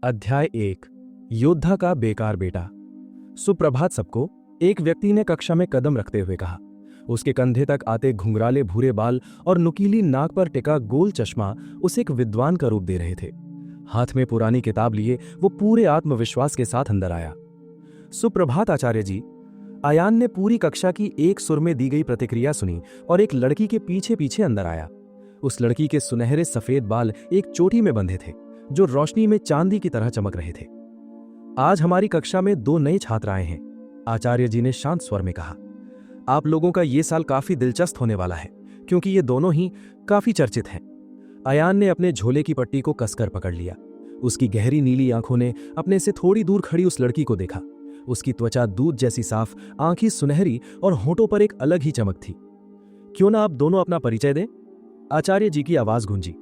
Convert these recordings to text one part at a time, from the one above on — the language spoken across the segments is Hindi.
अध्याय 1। योद्धा का बेकार बेटा। सुप्रभात सबको। एक व्यक्ति ने कक्षा में कदम रखते हुए कहा। उसके कंधे तक आते घुंघराले भूरे बाल और नुकीली नाक पर टिका गोल चश्मा उसे एक विद्वान का रूप दे रहे थे। हाथ में पुरानी किताब लिए वो पूरे आत्मविश्वास के साथ अंदर आया। सुप्रभात आचार्य जी। अयान ने पूरी कक्षा की एक सुर में दी गई प्रतिक्रिया सुनी और एक लड़की के पीछे पीछे अंदर आया। उस लड़की के सुनहरे सफेद बाल एक चोटी में बंधे थे जो रोशनी में चांदी की तरह चमक रहे थे। आज हमारी कक्षा में 2 नए छात्र आए हैं, आचार्य जी ने शांत स्वर में कहा। आप लोगों का ये साल काफी दिलचस्प होने वाला है क्योंकि ये दोनों ही काफी चर्चित हैं। अयान ने अपने झोले की पट्टी को कसकर पकड़ लिया। उसकी गहरी नीली आंखों ने अपने से थोड़ी दूर खड़ी उस लड़की को देखा। उसकी त्वचा दूध जैसी साफ, आंखें सुनहरी और होठों पर एक अलग ही चमक थी। क्यों ना आप दोनों अपना परिचय दें? आचार्य जी की आवाज गूंजी।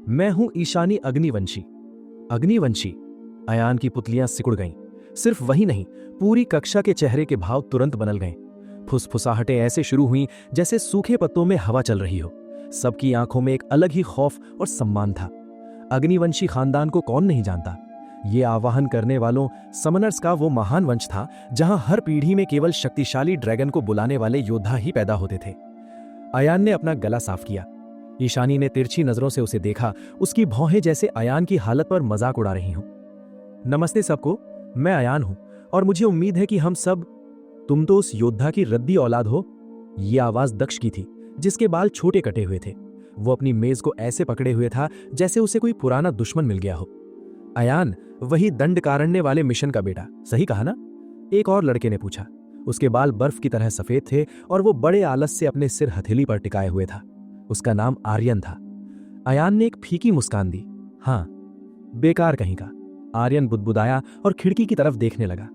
मैं हूं ईशानी अग्निवंशी। अग्निवंशी? अयान की पुतलियां सिकुड़ गईं। सिर्फ वही नहीं, पूरी कक्षा के चेहरे के भाव तुरंत बदल गए। फुसफुसाहटें ऐसे शुरू हुईं जैसे सूखे पत्तों में हवा चल रही हो। सबकी आंखों में एक अलग ही खौफ और सम्मान था। अग्निवंशी खानदान को कौन नहीं जानता? ये आवाहन करने वालों समनर्स का वो महान वंश था जहां हर पीढ़ी में केवल शक्तिशाली ड्रैगन को बुलाने वाले योद्धा ही पैदा होते थे। अयान ने अपना गला साफ किया। ईशानी ने तिरछी नजरों से उसे देखा। उसकी भौहें जैसे अयान की हालत पर मजाक उड़ा रही हों। नमस्ते सबको, मैं अयान हूं और मुझे उम्मीद है कि हम सब। तुम तो उस योद्धा की रद्दी औलाद हो। ये आवाज दक्ष की थी जिसके बाल छोटे कटे हुए थे। वो अपनी मेज को ऐसे पकड़े हुए था जैसे उसे कोई पुराना दुश्मन मिल गया हो। अयान, वही दंडकारण्य वाले मिशन का बेटा, सही कहा ना? एक और लड़के ने पूछा। उसके बाल बर्फ की तरह सफेद थे और वो बड़े आलस से अपने सिर हथेली पर टिकाए हुए था। उसका नाम आर्यन था। अयान ने एक फीकी मुस्कान दी। हां, बेकार कहीं का। आर्यन बुदबुदाया और खिड़की की तरफ देखने लगा।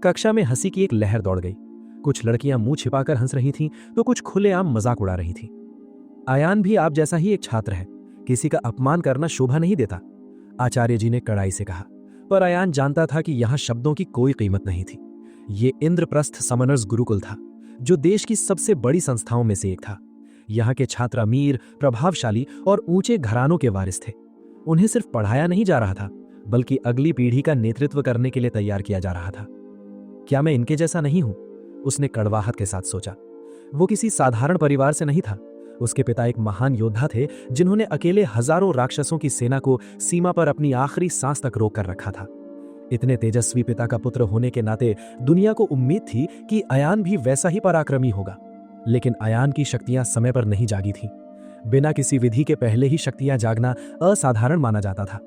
कक्षा में हंसी की एक लहर दौड़ गई। कुछ लड़कियां मुंह छिपाकर हंस रही थीं तो कुछ खुलेआम मजाक उड़ा रही थीं। अयान भी आप जैसा ही एक छात्र है। किसी का अपमान करना शोभा नहीं देता, आचार्य जी ने कड़ाई से कहा। पर अयान जानता था कि यहां शब्दों की कोई कीमत नहीं थी। ये इंद्रप्रस्थ समनर्स गुरुकुल था जो देश की सबसे बड़ी संस्थाओं में से एक था। यहाँ के छात्र अमीर, प्रभावशाली और ऊंचे घरानों के वारिस थे। उन्हें सिर्फ पढ़ाया नहीं जा रहा था बल्कि अगली पीढ़ी का नेतृत्व करने के लिए तैयार किया जा रहा था। क्या मैं इनके जैसा नहीं हूं? उसने कड़वाहट के साथ सोचा। वो किसी साधारण परिवार से नहीं था। उसके पिता एक महान योद्धा थे जिन्होंने अकेले हजारों राक्षसों की सेना को सीमा पर अपनी आखिरी सांस तक रोक कर रखा था। इतने तेजस्वी पिता का पुत्र होने के नाते दुनिया को उम्मीद थी कि अयान भी वैसा ही पराक्रमी होगा। लेकिन अयान की शक्तियां समय पर नहीं जागी थीं। बिना किसी विधि के पहले ही शक्तियां जागना असाधारण माना जाता था।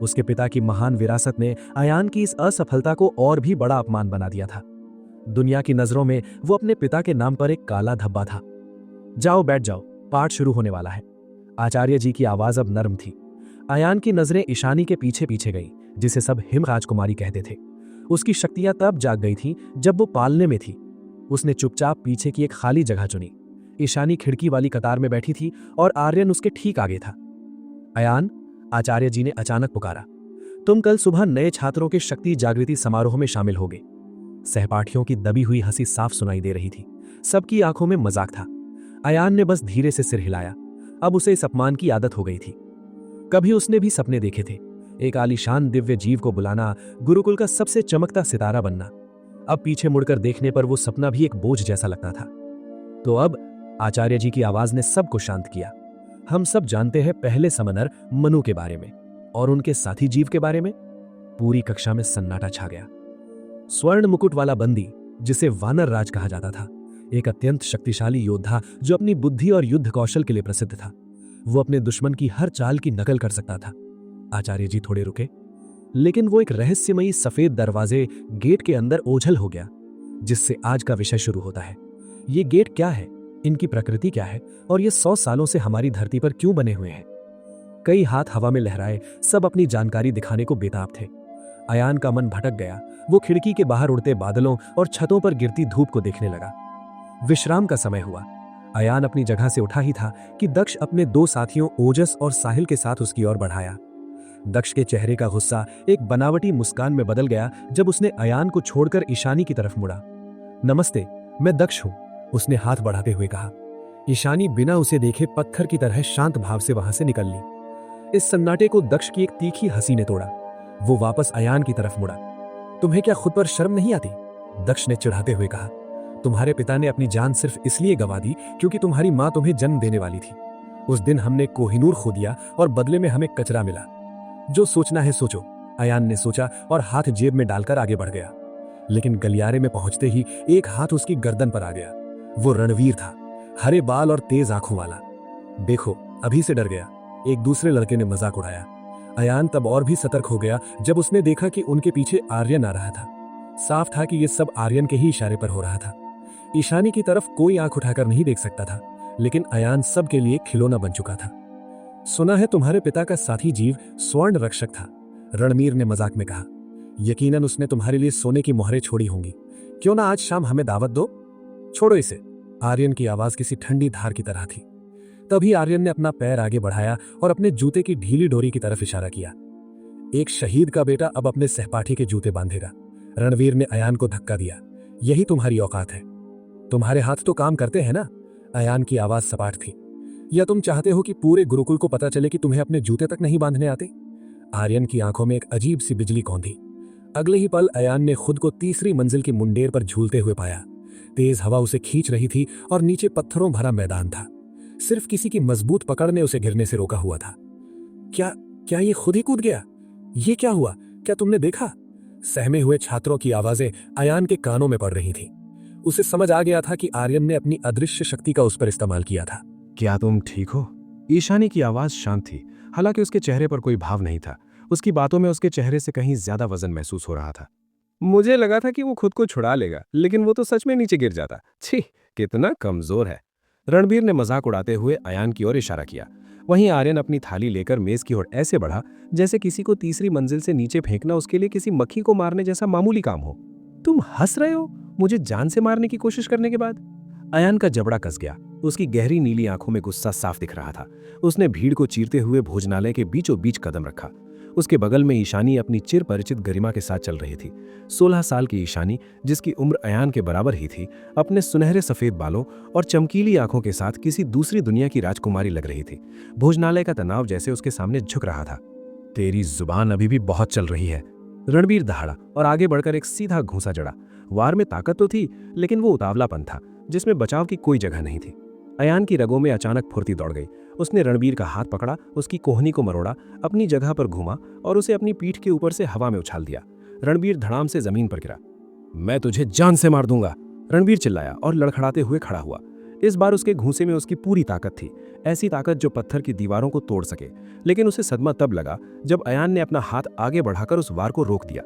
उसके पिता की महान विरासत ने अयान की इस असफलता को और भी बड़ा अपमान बना दिया था। दुनिया की नजरों में वो अपने पिता के नाम पर एक काला धब्बा था। जाओ बैठ जाओ, पाठ शुरू होने वाला है। आचार्य जी की आवाज अब नर्म थी। अयान की नजरें ईशानी के पीछे पीछे गई जिसे सब हिम राजकुमारी कहते थे। उसकी शक्तियां तब जाग गई थी जब वो पालने में थी। उसने चुपचाप पीछे की एक खाली जगह चुनी। ईशानी खिड़की वाली कतार में बैठी थी और आर्यन उसके ठीक आगे था। अयान, आचार्य जी ने अचानक पुकारा, तुम कल सुबह नए छात्रों के शक्ति जागृति समारोह में शामिल होगे। सहपाठियों की दबी हुई हंसी साफ सुनाई दे रही थी। सबकी आंखों में मजाक था। अयान ने बस धीरे से सिर हिलाया। अब उसे इस अपमान की आदत हो गई थी। कभी उसने भी सपने देखे थे, एक आलीशान दिव्य जीव को बुलाना, गुरुकुल का सबसे चमकता सितारा बनना। अब पीछे मुड़कर देखने पर वो सपना भी एक बोझ जैसा लगता था। तो अब आचार्य जी की आवाज ने सबको शांत किया। हम सब जानते हैं पहले समनर मनु के बारे में और उनके साथी जीव के बारे में। पूरी कक्षा में सन्नाटा छा गया। स्वर्ण मुकुट वाला बंदी, जिसे वानर राज कहा जाता था, एक अत्यंत शक्तिशाली योद्धा जो अपनी बुद्धि और युद्ध कौशल के लिए प्रसिद्ध था। वो अपने दुश्मन की हर चाल की नकल कर सकता था। आचार्य जी थोड़े रुके, लेकिन वो एक रहस्यमयी सफेद दरवाजे गेट के अंदर ओझल हो गया जिससे आज का विषय शुरू होता है। ये गेट क्या है, इनकी प्रकृति क्या है और ये 100 सालों से हमारी धरती पर क्यों बने हुए हैं? कई हाथ हवा में लहराए, सब अपनी जानकारी दिखाने को बेताब थे। अयान का मन भटक गया। वो खिड़की के बाहर उड़ते बादलों और छतों पर गिरती धूप को देखने लगा। विश्राम का समय हुआ। अयान अपनी जगह से उठा ही था कि दक्ष अपने 2 साथियों ओजस और साहिल के साथ उसकी ओर बढ़ाया। दक्ष के चेहरे का गुस्सा एक बनावटी मुस्कान में बदल गया जब उसने अयान को छोड़कर ईशानी की तरफ मुड़ा। नमस्ते, मैं दक्ष हूं, उसने हाथ बढ़ाते हुए कहा। ईशानी बिना उसे देखे पत्थर की तरह शांत भाव से वहां से निकल ली। इस सन्नाटे को दक्ष की एक तीखी हंसी ने तोड़ा। वो वापस अयान की तरफ मुड़ा। तुम्हें क्या खुद पर शर्म नहीं आती? दक्ष ने चिढ़ाते हुए कहा। तुम्हारे पिता ने अपनी जान सिर्फ इसलिए गंवा दी क्योंकि तुम्हारी मां तुम्हें जन्म देने वाली थी। उस दिन हमने कोहिनूर खो दिया और बदले में हमें कचरा मिला। जो सोचना है सोचो, अयान ने सोचा और हाथ जेब में डालकर आगे बढ़ गया। लेकिन गलियारे में पहुंचते ही एक हाथ उसकी गर्दन पर आ गया। वो रणवीर था, हरे बाल और तेज आंखों वाला। देखो, अभी से डर गया, एक दूसरे लड़के ने मजाक उड़ाया। अयान तब और भी सतर्क हो गया जब उसने देखा कि उनके पीछे आर्यन आ रहा था। साफ था कि यह सब आर्यन के ही इशारे पर हो रहा था। ईशानी की तरफ कोई आंख उठाकर नहीं देख सकता था, लेकिन अयान सबके लिए खिलौना बन चुका था। सुना है तुम्हारे पिता का साथी जीव स्वर्ण रक्षक था, रणवीर ने मजाक में कहा। यकीनन उसने तुम्हारे लिए सोने की मोहरें छोड़ी होंगी। क्यों ना आज शाम हमें दावत दो? छोड़ो इसे, आर्यन की आवाज किसी ठंडी धार की तरह थी। तभी आर्यन ने अपना पैर आगे बढ़ाया और अपने जूते की ढीली डोरी की तरफ इशारा किया। एक शहीद का बेटा अब अपने सहपाठी के जूते बांधेगा। रणवीर ने अयान को धक्का दिया। यही तुम्हारी औकात है? तुम्हारे हाथ तो काम करते हैं ना? अयान की आवाज सपाट थी। या तुम चाहते हो कि पूरे गुरुकुल को पता चले कि तुम्हें अपने जूते तक नहीं बांधने आते? आर्यन की आंखों में एक अजीब सी बिजली कौंधी। अगले ही पल अयान ने खुद को तीसरी मंजिल की मुंडेर पर झूलते हुए पाया। तेज हवा उसे खींच रही थी और नीचे पत्थरों भरा मैदान था। सिर्फ किसी की मजबूत पकड़ ने उसे गिरने से रोका हुआ था। क्या क्या ये खुद ही कूद गया? ये क्या हुआ? क्या तुमने देखा? सहमे हुए छात्रों की आवाजें अयान के कानों में पड़ रही थी। उसे समझ आ गया था कि आर्यन ने अपनी अदृश्य शक्ति का उस पर इस्तेमाल किया था। क्या तुम ठीक हो? ईशानी की आवाज शांत थी, हालांकि उसके चेहरे पर कोई भाव नहीं था। उसकी बातों में उसके चेहरे से कहीं ज्यादा वजन महसूस हो रहा था। मुझे लगा था कि वो खुद को छुड़ा लेगा, लेकिन वो तो सच में नीचे गिर जाता। छी, कितना कमजोर है। रणबीर ने मजाक उड़ाते हुए अयान की ओर इशारा किया। वहीं आर्यन अपनी थाली लेकर मेज की ओर ऐसे बढ़ा जैसे किसी को तीसरी मंजिल से नीचे फेंकना उसके लिए किसी मक्खी को मारने जैसा मामूली काम हो। तुम हंस रहे हो मुझे जान से मारने की कोशिश करने के बाद? अयान का जबड़ा कस गया। उसकी गहरी नीली आंखों में गुस्सा साफ दिख रहा था। उसने भीड़ को चीरते हुए भोजनालय के बीचों बीच कदम रखा। उसके बगल में ईशानी अपनी चिर परिचित गरिमा के साथ चल रही थी। 16 साल की ईशानी, जिसकी उम्र अयान के बराबर ही थी, अपने सुनहरे सफेद बालों और चमकीली आंखों के साथ किसी दूसरी दुनिया की राजकुमारी लग रही थी। भोजनालय का तनाव जैसे उसके सामने झुक रहा था। तेरी जुबान अभी भी बहुत चल रही है। रणबीर दहाड़ा और आगे बढ़कर एक सीधा घूंसा जड़ा। वार में ताकत तो थी, लेकिन वो उतावलापन था जिसमें बचाव की कोई जगह नहीं थी। अयान की रगों में अचानक फुर्ती दौड़ गई। उसने रणबीर का हाथ पकड़ा, उसकी कोहनी को मरोड़ा, अपनी जगह पर घुमा और उसे अपनी पीठ के ऊपर से हवा में उछाल दिया। रणबीर धड़ाम से जमीन पर गिरा। मैं तुझे जान से मार दूंगा, रणबीर चिल्लाया और लड़खड़ाते हुए खड़ा हुआ। इस बार उसके घूंसे में उसकी पूरी ताकत थी, ऐसी ताकत जो पत्थर की दीवारों को तोड़ सके। लेकिन उसे सदमा तब लगा जब अयान ने अपना हाथ आगे बढ़ाकर उस वार को रोक दिया।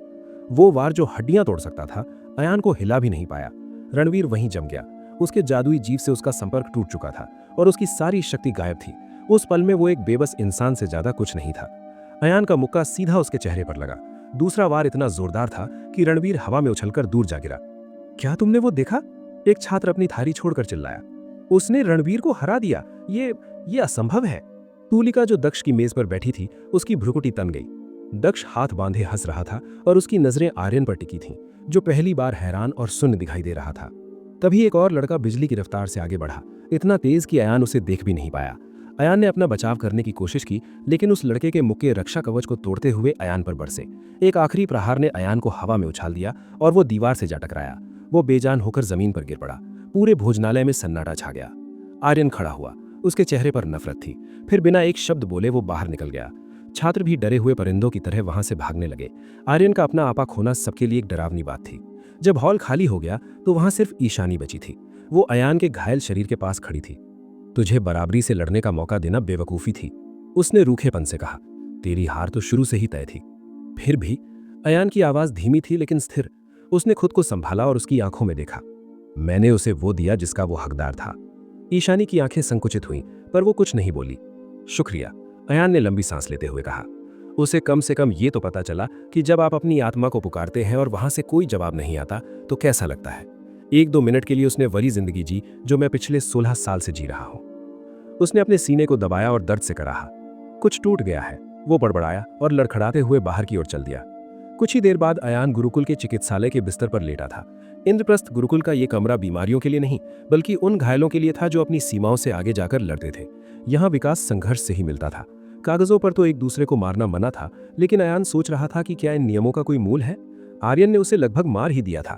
वो वार जो हड्डियां तोड़ सकता था, अयान को हिला भी नहीं पाया। रणबीर वहीं जम गया। उसके जादुई जीव से उसका संपर्क टूट चुका था और उसकी सारी शक्ति गायब थी। उस पल में वो एक बेबस इंसान से ज्यादा कुछ नहीं था। अयान का मुक्का सीधा उसके चेहरे पर लगा। दूसरा वार इतना जोरदार था कि रणबीर हवा में उछलकर दूर जा गिरा। क्या तुमने वो देखा? एक छात्र अपनी थाली छोड़कर चिल्लाया। उसने रणबीर को हरा दिया। ये असंभव है। तूलिका, जो दक्ष की मेज पर बैठी थी, उसकी भ्रुकुटी तन गई। दक्ष हाथ बांधे हंस रहा था और उसकी नजरें आर्यन पर टिकी थीं, जो पहली बार हैरान और सुन्न दिखाई दे रहा था। तभी एक और लड़का बिजली की रफ्तार से आगे बढ़ा, इतना तेज कि अयान उसे देख भी नहीं पाया। अयान ने अपना बचाव करने की कोशिश की, लेकिन उस लड़के के मुक्के रक्षा कवच को तोड़ते हुए अयान पर बरसे। एक आखिरी प्रहार ने अयान को हवा में उछाल दिया और वो दीवार से जा टकराया। वो बेजान होकर जमीन पर गिर पड़ा। पूरे भोजनालय में सन्नाटा छा गया। आर्यन खड़ा हुआ। उसके चेहरे पर नफरत थी। फिर बिना एक शब्द बोले वो बाहर निकल गया। छात्र भी डरे हुए परिंदों की तरह वहां से भागने लगे। आर्यन का अपना आपा खोना सबके लिए एक डरावनी बात थी। जब हॉल खाली हो गया तो वहां सिर्फ ईशानी बची थी। वो अयान के घायल शरीर के पास खड़ी थी। तुझे बराबरी से लड़ने का मौका देना बेवकूफी थी, उसने रूखेपन से कहा। तेरी हार तो शुरू से ही तय थी। फिर भी, अयान की आवाज धीमी थी लेकिन स्थिर। उसने खुद को संभाला और उसकी आंखों में देखा। मैंने उसे वो दिया जिसका वो हकदार था। ईशानी की आंखें संकुचित हुईं, पर वो कुछ नहीं बोली। शुक्रिया, अयान ने लंबी सांस लेते हुए कहा। उसे कम से कम ये तो पता चला कि जब आप अपनी आत्मा को पुकारते हैं और वहां से कोई जवाब नहीं आता तो कैसा लगता है। 1-2 मिनट के लिए उसने वही जिंदगी जी जो मैं पिछले 16 साल से जी रहा हूं। उसने अपने सीने को दबाया और दर्द से कराहा। कुछ टूट गया है, वो बड़बड़ाया और लड़खड़ाते हुए बाहर की ओर चल दिया। कुछ ही देर बाद अयान गुरुकुल के चिकित्सालय के बिस्तर पर लेटा था। इंद्रप्रस्थ गुरुकुल का ये कमरा बीमारियों के लिए नहीं, बल्कि उन घायलों के लिए था जो अपनी सीमाओं से आगे जाकर लड़ते थे। यहाँ विकास संघर्ष से ही मिलता था। कागजों पर तो एक दूसरे को मारना मना था, लेकिन अयान सोच रहा था कि क्या इन नियमों का कोई मूल है। आर्यन ने उसे लगभग मार ही दिया था।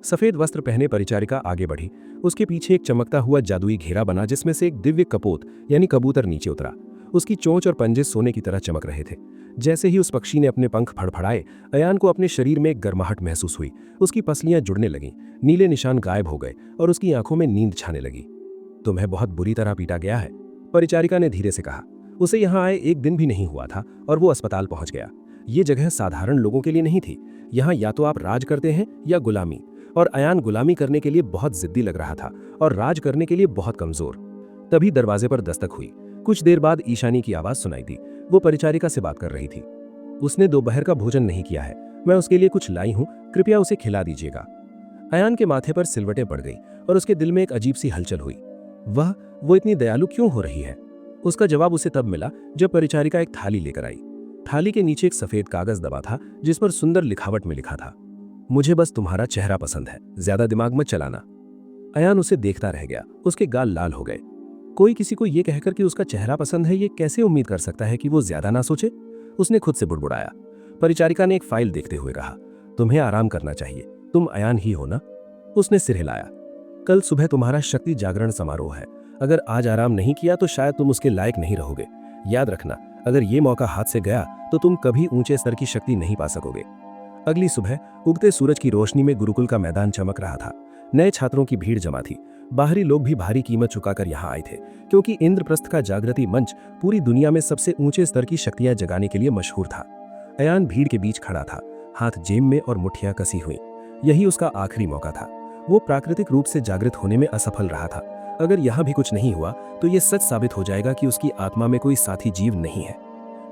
सफेद वस्त्र पहने परिचारिका आगे बढ़ी। उसके पीछे एक चमकता हुआ जादुई घेरा बना जिसमें से एक दिव्य कपोत यानी कबूतर नीचे उतरा। उसकी चोंच और पंजे सोने की तरह चमक रहे थे। जैसे ही उस पक्षी ने अपने पंख फड़फड़ाए, अयान को अपने शरीर में एक गर्माहट महसूस हुई। उसकी पसलियां जुड़ने लगीं, नीले निशान गायब हो गए और उसकी आंखों में नींद छाने लगी। तुम्हें बहुत बुरी तरह पीटा गया है, परिचारिका ने धीरे से कहा। उसे यहाँ आए एक दिन भी नहीं हुआ था और वो अस्पताल पहुंच गया। ये जगह साधारण लोगों के लिए नहीं थी। यहाँ या तो आप राज करते हैं या गुलामी, और अयान गुलामी करने के लिए बहुत जिद्दी लग रहा था और राज करने के लिए बहुत कमजोर। तभी दरवाजे पर दस्तक हुई। कुछ देर बाद ईशानी की आवाज सुनाई दी। वो परिचारिका से बात कर रही थी। उसने दोपहर का भोजन नहीं किया है, मैं उसके लिए कुछ लाई हूं, कृपया उसे खिला दीजिएगा। अयान के माथे पर सिलवटें पड़ गई और उसके दिल में एक अजीब सी हलचल हुई। वो इतनी दयालु क्यों हो रही है? उसका जवाब उसे तब मिला जब परिचारिका एक थाली लेकर आई। थाली के नीचे एक सफेद कागज दबा था जिस पर सुंदर लिखावट में लिखा था, मुझे बस तुम्हारा चेहरा पसंद है, ज्यादा दिमाग मत चलाना। अयान उसे देखता रह गया। उसके गाल लाल हो गए। कोई किसी को यह कहकर कि उसका चेहरा पसंद है, ये कैसे उम्मीद कर सकता है कि वो ज्यादा ना सोचे? उसने खुद से बुड़बुड़ाया। परिचारिका ने एक फाइल देखते हुए कहा, तुम्हें आराम करना चाहिए, तुम अयान ही हो ना? उसने सिर हिलाया। कल सुबह तुम्हारा शक्ति जागरण समारोह है। अगर आज आराम नहीं किया तो शायद तुम उसके लायक नहीं रहोगे। याद रखना, अगर ये मौका हाथ से गया तो तुम कभी ऊंचे स्तर की शक्ति नहीं पा सकोगे। अगली सुबह उगते सूरज की रोशनी में गुरुकुल का मैदान चमक रहा था। नए छात्रों की भीड़ जमा थी। बाहरी लोग भी भारी कीमत चुकाकर यहाँ आए थे, क्योंकि इंद्रप्रस्थ का जागृति मंच पूरी दुनिया में सबसे ऊंचे स्तर की शक्तियां जगाने के लिए मशहूर था। अयान भीड़ के बीच खड़ा था, हाथ जेब में और मुट्ठियां कसी हुई। यही उसका आखिरी मौका था। वो प्राकृतिक रूप से जागृत होने में असफल रहा था। अगर यहाँ भी कुछ नहीं हुआ तो ये सच साबित हो जाएगा कि उसकी आत्मा में कोई साथी जीव नहीं है।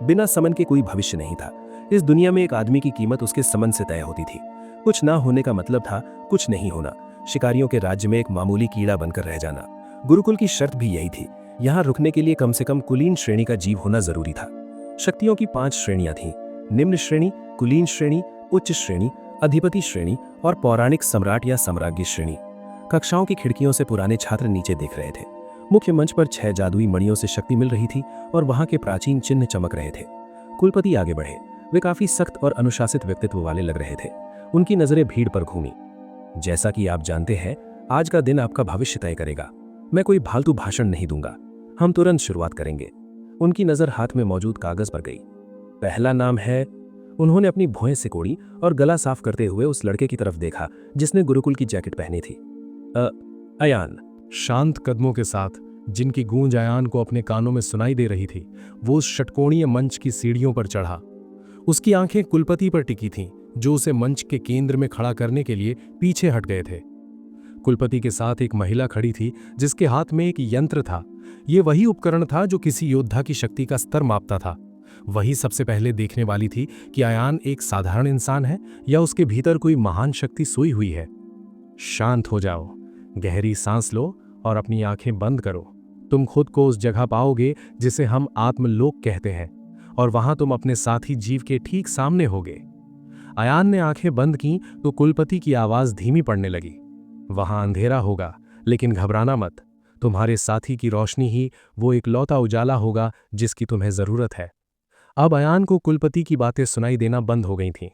बिना समन के कोई भविष्य नहीं था। इस दुनिया में एक आदमी की कीमत उसके समन से तय होती थी। कुछ ना होने का मतलब था कुछ नहीं होना, शिकारियों के राज्य में एक मामूली कीड़ा बनकर रह जाना। गुरुकुल की शर्त भी यही थी, यहाँ रुकने के लिए कम से कम कुलीन श्रेणी का जीव होना जरूरी था। शक्तियों की 5 श्रेणियां थीं, निम्न श्रेणी, कुलीन श्रेणी, उच्च श्रेणी, अधिपति श्रेणी और पौराणिक सम्राट या सम्राज्ञी श्रेणी। कक्षाओं की खिड़कियों से पुराने छात्र नीचे देख रहे थे। मुख्य मंच पर 6 जादुई मणियों से शक्ति मिल रही थी और वहां के प्राचीन चिन्ह चमक रहे थे। कुलपति आगे बढ़े। वे काफी सख्त और अनुशासित व्यक्तित्व वाले लग रहे थे। उनकी नजरें भीड़ पर घूमी। जैसा कि आप जानते हैं, आज का दिन आपका भविष्य तय करेगा। मैं कोई फालतू भाषण नहीं दूंगा, हम तुरंत शुरुआत करेंगे। उनकी नजर हाथ में मौजूद कागज पर गई। पहला नाम है। उन्होंने अपनी भौहें सिकोड़ी और गला साफ करते हुए उस लड़के की तरफ देखा जिसने गुरुकुल की जैकेट पहनी थी। अयान। शांत कदमों के साथ, जिनकी गूंज अयान को अपने कानों में सुनाई दे रही थी, वो उस षटकोणीय मंच की सीढ़ियों पर चढ़ा। उसकी आंखें कुलपति पर टिकी थीं, जो उसे मंच के केंद्र में खड़ा करने के लिए पीछे हट गए थे। कुलपति के साथ एक महिला खड़ी थी जिसके हाथ में एक यंत्र था। ये वही उपकरण था जो किसी योद्धा की शक्ति का स्तर मापता था। वही सबसे पहले देखने वाली थी कि अयान एक साधारण इंसान है या उसके भीतर कोई महान शक्ति सोई हुई है। शांत हो जाओ, गहरी सांस लो और अपनी आंखें बंद करो। तुम खुद को उस जगह पाओगे जिसे हम आत्मलोक कहते हैं, और वहां तुम अपने साथी जीव के ठीक सामने होगे। अयान ने आंखें बंद की तो कुलपति की आवाज धीमी पड़ने लगी। वहां अंधेरा होगा, लेकिन घबराना मत। तुम्हारे साथी की रोशनी ही वो इकलौता उजाला होगा जिसकी तुम्हें जरूरत है। अब अयान को कुलपति की बातें सुनाई देना बंद हो गई थीं।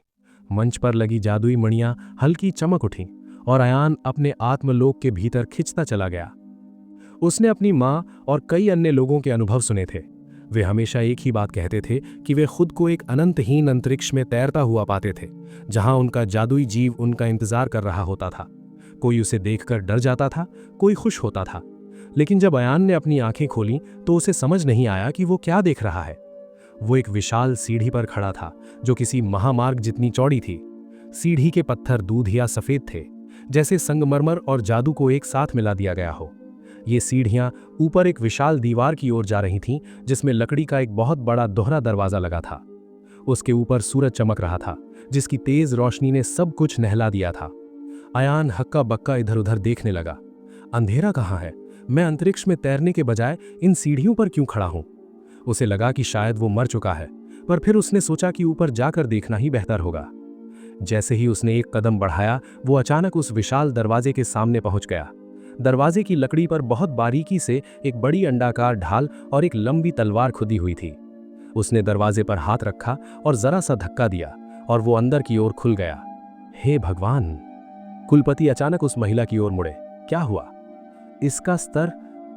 मंच पर लगी जादुई मणियां हल्की चमक उठीं और अयान अपने आत्मलोक के भीतर खिंचता चला गया। उसने अपनी मां और कई अन्य लोगों के अनुभव सुने थे। वे हमेशा एक ही बात कहते थे कि वे खुद को एक अनंतहीन अंतरिक्ष में तैरता हुआ पाते थे, जहां उनका जादुई जीव उनका इंतजार कर रहा होता था। कोई उसे देखकर डर जाता था, कोई खुश होता था। लेकिन जब अयान ने अपनी आंखें खोलीं तो उसे समझ नहीं आया कि वो क्या देख रहा है। वो एक विशाल सीढ़ी पर खड़ा था जो किसी महामार्ग जितनी चौड़ी थी। सीढ़ी के पत्थर दूध या सफेद थे, जैसे संगमरमर और जादू को एक साथ मिला दिया गया हो। ये सीढ़ियां ऊपर एक विशाल दीवार की ओर जा रही थीं, जिसमें लकड़ी का एक बहुत बड़ा दोहरा दरवाजा लगा था। उसके ऊपर सूरज चमक रहा था, जिसकी तेज रोशनी ने सब कुछ नहला दिया था। अयान हक्का बक्का इधर उधर देखने लगा। अंधेरा कहाँ है? मैं अंतरिक्ष में तैरने के बजाय इन सीढ़ियों पर क्यों खड़ा हूं? उसे लगा कि शायद वो मर चुका है, पर फिर उसने सोचा कि ऊपर जाकर देखना ही बेहतर होगा। जैसे ही उसने एक कदम बढ़ाया, वो अचानक उस विशाल दरवाजे के सामने पहुंच गया। दरवाजे की लकड़ी पर बहुत बारीकी से एक बड़ी अंडाकार ढाल और एक लंबी तलवार खुदी हुई थी। उसने दरवाजे पर हाथ रखा और जरा सा धक्का दिया और वो अंदर की ओर खुल गया। हे भगवान! कुलपति अचानक उस महिला की ओर मुड़े। क्या हुआ? इसका स्तर?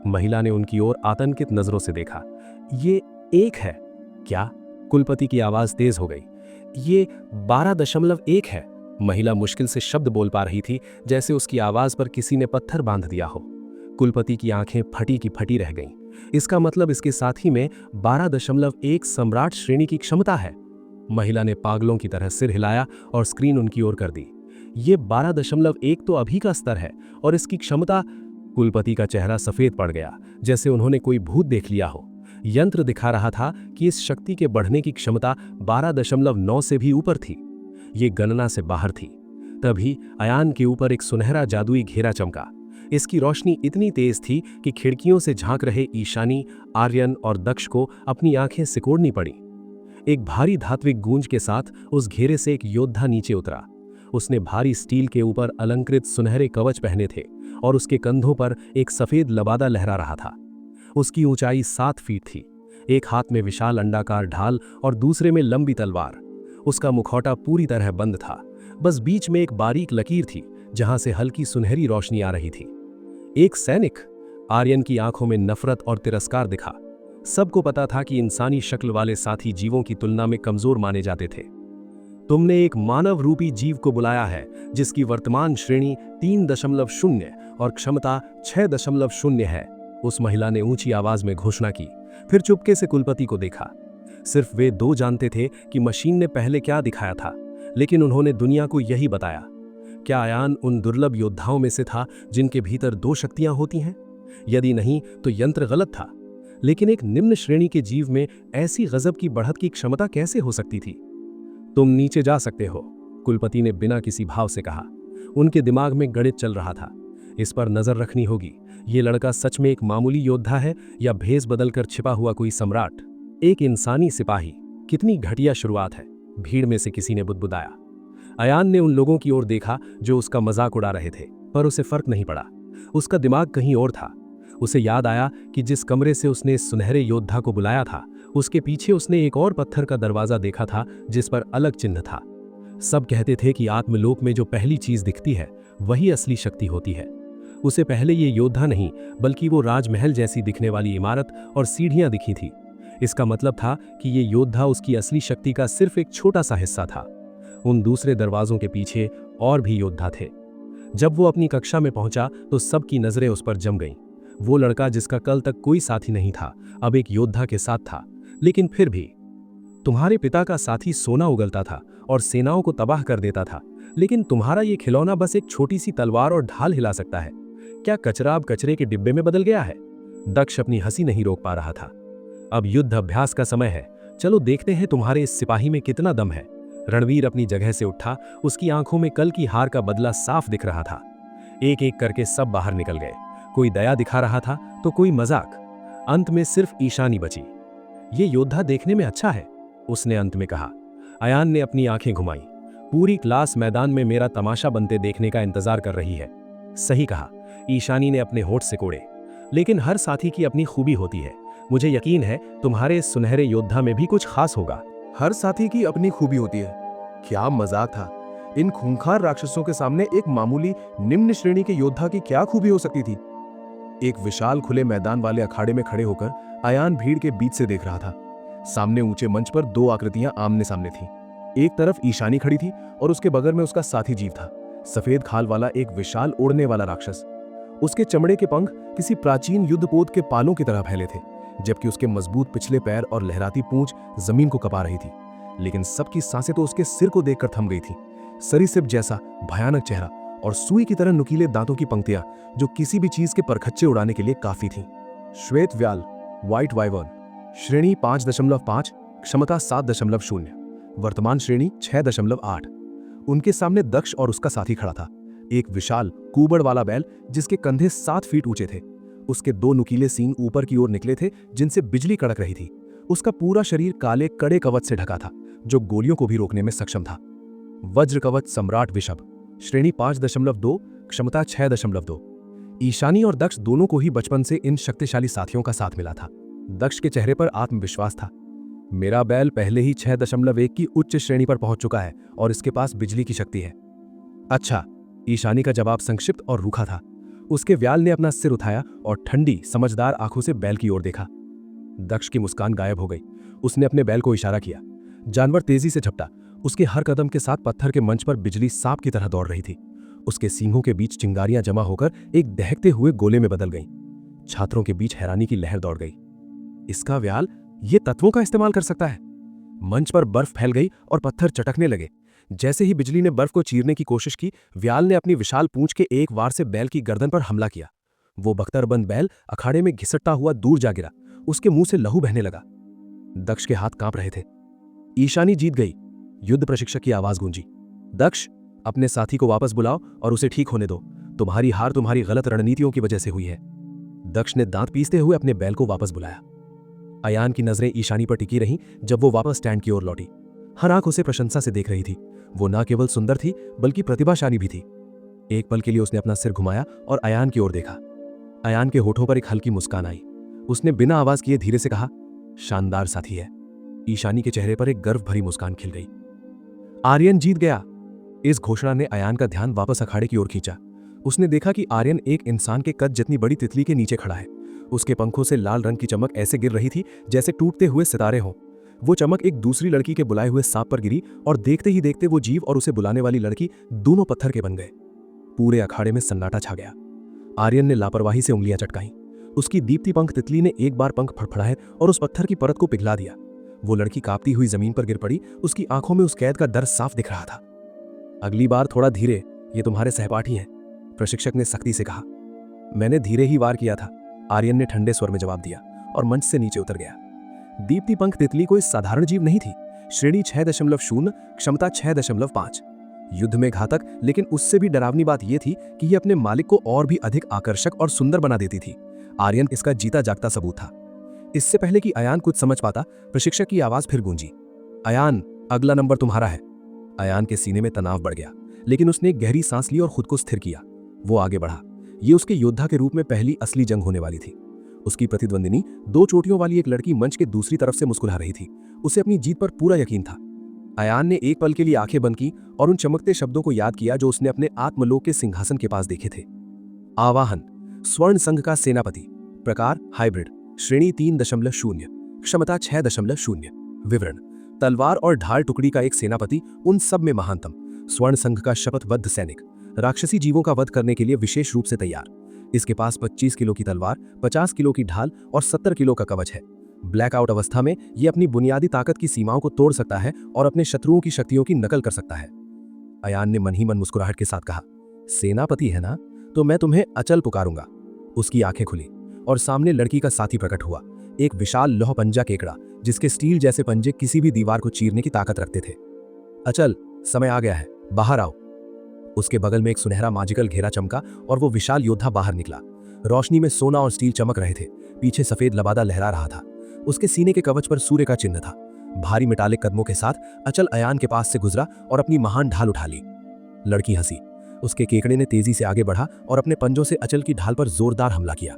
महिला ने उनकी ओर आतंकित नजरों से देखा। ये 1 है। क्या? कुलपति की आवाज तेज हो गई। ये 12.1 है। महिला मुश्किल से शब्द बोल पा रही थी, जैसे उसकी आवाज पर किसी ने पत्थर बांध दिया हो। कुलपति की आंखें फटी की फटी रह गईं। इसका मतलब इसके साथी में 12.1 सम्राट श्रेणी की क्षमता है। महिला ने पागलों की तरह सिर हिलाया और स्क्रीन उनकी ओर कर दी। ये 12.1 तो अभी का स्तर है और इसकी क्षमता। कुलपति का चेहरा सफेद पड़ गया, जैसे उन्होंने कोई भूत देख लिया हो। यंत्र दिखा रहा था कि इस शक्ति के बढ़ने की क्षमता 12.9 से भी ऊपर थी। ये गणना से बाहर थी। तभी अयान के ऊपर एक सुनहरा जादुई घेरा चमका। इसकी रोशनी इतनी तेज थी कि खिड़कियों से झांक रहे ईशानी, आर्यन और दक्ष को अपनी आंखें सिकोड़नी पड़ी। एक भारी धात्विक गूंज के साथ उस घेरे से एक योद्धा नीचे उतरा। उसने भारी स्टील के ऊपर अलंकृत सुनहरे कवच पहने थे और उसके कंधों पर एक सफेद लबादा लहरा रहा था। उसकी ऊंचाई 7 फीट थी। एक हाथ में विशाल अंडाकार ढाल और दूसरे में लंबी तलवार। उसका मुखौटा पूरी तरह बंद था, बस बीच में एक बारीक लकीर थी जहां से हल्की सुनहरी रोशनी आ रही थी। एक सैनिक? आर्यन की आंखों में नफरत और तिरस्कार दिखा। सबको पता था कि इंसानी शक्ल वाले साथी जीवों की तुलना में कमजोर माने जाते थे। तुमने एक मानव रूपी जीव को बुलाया है जिसकी वर्तमान श्रेणी 3.0 और क्षमता 6.0 है, उस महिला ने ऊंची आवाज में घोषणा की। फिर चुपके से कुलपति को देखा। सिर्फ वे 2 जानते थे कि मशीन ने पहले क्या दिखाया था, लेकिन उन्होंने दुनिया को यही बताया। क्या अयान उन दुर्लभ योद्धाओं में से था जिनके भीतर 2 शक्तियां होती हैं? यदि नहीं तो यंत्र गलत था। लेकिन एक निम्न श्रेणी के जीव में ऐसी गजब की बढ़त की क्षमता कैसे हो सकती थी? तुम नीचे जा सकते हो, कुलपति ने बिना किसी भाव से कहा। उनके दिमाग में गणित चल रहा था। इस पर नजर रखनी होगी। ये लड़का सच में एक मामूली योद्धा है या भेष बदलकर छिपा हुआ कोई सम्राट? एक इंसानी सिपाही। कितनी घटिया शुरुआत है, भीड़ में से किसी ने बुदबुदाया। अयान ने उन लोगों की ओर देखा जो उसका मजाक उड़ा रहे थे, पर उसे फर्क नहीं पड़ा। उसका दिमाग कहीं और था। उसे याद आया कि जिस कमरे से उसने इस सुनहरे योद्धा को बुलाया था, उसके पीछे उसने एक और पत्थर का दरवाजा देखा था जिस पर अलग चिन्ह था। सब कहते थे कि आत्मलोक में जो पहली चीज दिखती है वही असली शक्ति होती है। उसे पहले ये योद्धा नहीं बल्कि वो राजमहल जैसी दिखने वाली इमारत और सीढ़ियां दिखी थी। इसका मतलब था कि ये योद्धा उसकी असली शक्ति का सिर्फ एक छोटा सा हिस्सा था। उन दूसरे दरवाजों के पीछे और भी योद्धा थे। जब वो अपनी कक्षा में पहुंचा तो सबकी नजरें उस पर जम गईं। वो लड़का जिसका कल तक कोई साथी नहीं था, अब एक योद्धा के साथ था। लेकिन फिर भी, तुम्हारे पिता का साथी सोना उगलता था और सेनाओं को तबाह कर देता था, लेकिन तुम्हारा ये खिलौना बस एक छोटी सी तलवार और ढाल हिला सकता है। क्या कचरा अब कचरे के डिब्बे में बदल गया है? दक्ष अपनी हंसी नहीं रोक पा रहा था। अब युद्ध अभ्यास का समय है। चलो देखते हैं तुम्हारे इस सिपाही में कितना दम है। रणवीर अपनी जगह से उठा। उसकी आंखों में कल की हार का बदला साफ दिख रहा था। एक एक करके सब बाहर निकल गए। कोई दया दिखा रहा था तो कोई मजाक। अंत में सिर्फ ईशानी बची। ये योद्धा देखने में अच्छा है, उसने अंत में कहा। अयान ने अपनी आंखें घुमाई। पूरी क्लास मैदान में मेरा तमाशा बनते देखने का इंतजार कर रही है। सही कहा, ईशानी ने अपने होठ सिकोड़े। लेकिन हर साथी की अपनी खूबी होती है। मुझे यकीन है तुम्हारे इस सुनहरे योद्धा में भी कुछ खास होगा। हर साथी की अपनी खूबी होती है। क्या मजाक था। इन खूंखार राक्षसों के सामने एक मामूली निम्न श्रेणी के योद्धा की क्या खूबी हो सकती थी? एक विशाल खुले मैदान वाले अखाड़े में खड़े होकर अयान भीड़ के बीच से देख रहा था। सामने ऊंचे मंच पर 2 आकृतियां आमने सामने थीं। एक तरफ ईशानी खड़ी थी और उसके बगल में उसका साथी जीव था, सफेद खाल वाला एक विशाल उड़ने वाला राक्षस। उसके चमड़े के पंख किसी प्राचीन युद्धपोत के पालों की तरह फैले थे, जबकि उसके मजबूत पिछले पैर और लहराती पूंछ जमीन को कपा रही थी। लेकिन सबकी सांसें तो उसके सिर को देखकर थम गई थी। सरीसृप जैसा भयानक चेहरा और सुई की तरह नुकीले दांतों की पंक्तियां जो किसी भी चीज के परखच्चे उड़ाने के लिए काफी थीं। श्वेत व्याल, व्हाइट वाइवर्न, श्रेणी 5.5, क्षमता 7.0, वर्तमान श्रेणी 6.8। उनके सामने दक्ष और उसका साथी खड़ा था, एक विशाल कुबड़ वाला बैल जिसके कंधे 7 फीट ऊंचे थे। उसके 2 नुकीले सींग ऊपर की ओर निकले थे जिनसे बिजली कड़क रही थी। उसका पूरा शरीर काले कड़े कवच से ढका था जो गोलियों को भी रोकने में सक्षम था। वज्र कवच सम्राट विषभ, श्रेणी 5.2, क्षमता 6.2। ईशानी और दक्ष दोनों को ही बचपन से इन शक्तिशाली साथियों का साथ मिला था। दक्ष के चेहरे पर आत्मविश्वास था। मेरा बैल पहले ही 6.1 की उच्च श्रेणी पर पहुंच चुका है और इसके पास बिजली की शक्ति है। अच्छा, ईशानी का जवाब संक्षिप्त और रूखा था। उसके व्याल ने अपना सिर उठाया और ठंडी समझदार आंखों से बैल की ओर देखा। दक्ष की मुस्कान गायब हो गई। उसने अपने बैल को इशारा किया। जानवर तेजी से झपटा। उसके हर कदम के साथ पत्थर के मंच पर बिजली सांप की तरह दौड़ रही थी। उसके सींगों के बीच चिंगारियां जमा होकर एक दहकते हुए गोले में बदल गईं। छात्रों के बीच हैरानी की लहर दौड़ गई। इसका व्याल ये तत्वों का इस्तेमाल कर सकता है। मंच पर बर्फ फैल गई और पत्थर चटकने लगे। जैसे ही बिजली ने बर्फ को चीरने की कोशिश की, व्याल ने अपनी विशाल पूंछ के एक वार से बैल की गर्दन पर हमला किया। वो बख्तरबंद बैल अखाड़े में घिसटता हुआ दूर जा गिरा। उसके मुंह से लहू बहने लगा। दक्ष के हाथ कांप रहे थे। ईशानी जीत गई, युद्ध प्रशिक्षक की आवाज गूंजी। दक्ष, अपने साथी को वापस बुलाओ और उसे ठीक होने दो। तुम्हारी हार तुम्हारी गलत रणनीतियों की वजह से हुई है। दक्ष ने दांत पीसते हुए अपने बैल को वापस बुलाया। अयान की नजरें ईशानी पर टिकी रहीं जब वो वापस स्टैंड की ओर लौटी। हर आंख उसे प्रशंसा से देख रही थी। वो न केवल सुंदर थी बल्कि प्रतिभाशाली भी थी। एक पल के लिए उसने अपना सिर घुमाया और अयान की ओर देखा। अयान के होठों पर एक हल्की मुस्कान आई। उसने बिना आवाज किए धीरे से कहा, शानदार साथी है। ईशानी के चेहरे पर एक गर्व भरी मुस्कान खिल गई। आर्यन जीत गया। इस घोषणा ने अयान का ध्यान वापस अखाड़े की ओर खींचा। उसने देखा कि आर्यन एक इंसान के कद जितनी बड़ी तितली के नीचे खड़ा है। उसके पंखों से लाल रंग की चमक ऐसे गिर रही थी जैसे टूटते हुए सितारे हों। वो चमक एक दूसरी लड़की के बुलाए हुए सांप पर गिरी और देखते ही देखते वो जीव और उसे बुलाने वाली लड़की दोनों पत्थर के बन गए। पूरे अखाड़े में सन्नाटा छा गया। आर्यन ने लापरवाही से उंगलियां चटकाईं। उसकी दीप्ति पंख तितली ने एक बार पंख फड़फड़ाए और उस पत्थर की परत को पिघला दिया। वो लड़की कांपती हुई जमीन पर गिर पड़ी। उसकी आंखों में उस कैद का डर साफ दिख रहा था। अगली बार थोड़ा धीरे, ये तुम्हारे सहपाठी हैं, प्रशिक्षक ने सख्ती से कहा। मैंने धीरे ही वार किया था, आर्यन ने ठंडे स्वर में जवाब दिया और मंच से नीचे उतर गया। दीप्ति पंख तितली कोई साधारण जीव नहीं थी। श्रेणी 6.0, क्षमता 6.5। युद्ध में घातक, लेकिन उससे भी डरावनी बात यह थी कि यह अपने मालिक को और भी अधिक आकर्षक और सुंदर बना देती थी। आर्यन इसका जीता जागता सबूत था। इससे पहले कि अयान कुछ समझ पाता, प्रशिक्षक की आवाज फिर गूंजी। अयान, अगला नंबर तुम्हारा है। अयान के सीने में तनाव बढ़ गया, लेकिन उसने एक गहरी सांस ली और खुद को स्थिर किया। वो आगे बढ़ा। ये उसके योद्धा के रूप में पहली असली जंग होने वाली थी। उसकी प्रतिद्वंदिनी, 2 चोटियों वाली एक लड़की, मंच के दूसरी तरफ से मुस्कुरा रही थी। उसे अपनी जीत पर पूरा यकीन था। अयान ने एक पल के लिए आंखें बंद की और उन चमकते शब्दों को याद किया जो उसने अपने आत्मलोक के सिंहासन के पास देखे थे। आवाहन, स्वर्ण संघ का सेनापति, प्रकार हाइब्रिड, श्रेणी 3.0, क्षमता 6.0। विवरण, तलवार और ढाल टुकड़ी का एक सेनापति, उन सब में महानतम, स्वर्ण संघ का शपथबद्ध सैनिक, राक्षसी जीवों का वध करने के लिए विशेष रूप से तैयार। इसके पास 25 किलो की तलवार, 50 किलो की ढाल और 70 किलो का कवच है। ब्लैकआउट अवस्था में यह अपनी बुनियादी ताकत की सीमाओं को तोड़ सकता है और अपने शत्रुओं की शक्तियों की नकल कर सकता है। अयान ने मन ही मन मुस्कुराहट के साथ कहा, सेनापति है ना, तो मैं तुम्हें अचल पुकारूंगा। उसकी आंखें खुली और सामने लड़की का साथी प्रकट हुआ, एक विशाल लौह पंजा केकड़ा जिसके स्टील जैसे पंजे किसी भी दीवार को चीरने की ताकत रखते थे। अचल, समय आ गया है, बाहर आओ। उसके बगल में एक सुनहरा मैजिकल घेरा चमका और वो विशाल योद्धा बाहर निकला। रोशनी में सोना और स्टील चमक रहे थे। पीछे सफेद लबादा लहरा रहा था। उसके सीने के कवच पर सूर्य का चिन्ह था। भारी मेटालिक कदमों के साथ अचल अयान के पास से गुजरा और अपनी महान ढाल उठा ली। लड़की हंसी। उसके केकड़े ने तेजी से आगे बढ़ा और अपने पंजों से अचल की ढाल पर जोरदार हमला किया।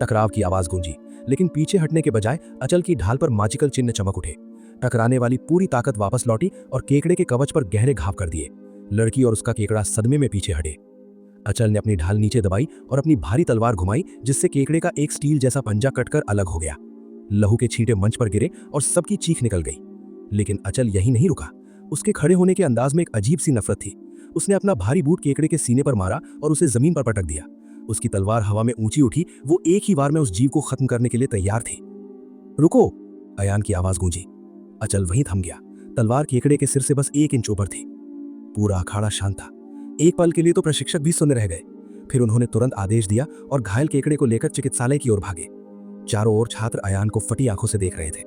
टकराव की आवाज गूंजी, लेकिन पीछे हटने के बजाय अचल की ढाल पर मैजिकल चिन्ह चमक उठे। टकराने वाली पूरी ताकत वापस लौटी और केकड़े के कवच पर गहरे घाव कर दिए। लड़की और उसका केकड़ा सदमे में पीछे हटे। अचल ने अपनी ढाल नीचे दबाई और अपनी भारी तलवार घुमाई, जिससे केकड़े का एक स्टील जैसा पंजा कटकर अलग हो गया। लहू के छींटे मंच पर गिरे और सबकी चीख निकल गई। लेकिन अचल यही नहीं रुका। उसके खड़े होने के अंदाज में एक अजीब सी नफरत थी। उसने अपना भारी बूट केकड़े के सीने पर मारा और उसे जमीन पर पटक दिया। उसकी तलवार हवा में ऊंची उठी। वो एक ही बार में उस जीव को खत्म करने के लिए तैयार थी। रुको, अयान की आवाज गूंजी। अचल वहीं थम गया। तलवार केकड़े के सिर से बस 1 इंच ऊपर थी। पूरा अखाड़ा शांत था। एक पल के लिए तो प्रशिक्षक भी सुन रह गए। फिर उन्होंने तुरंत आदेश दिया और घायल केकड़े को लेकर चिकित्सालय की ओर भागे। चारों ओर छात्र अयान को फटी आंखों से देख रहे थे।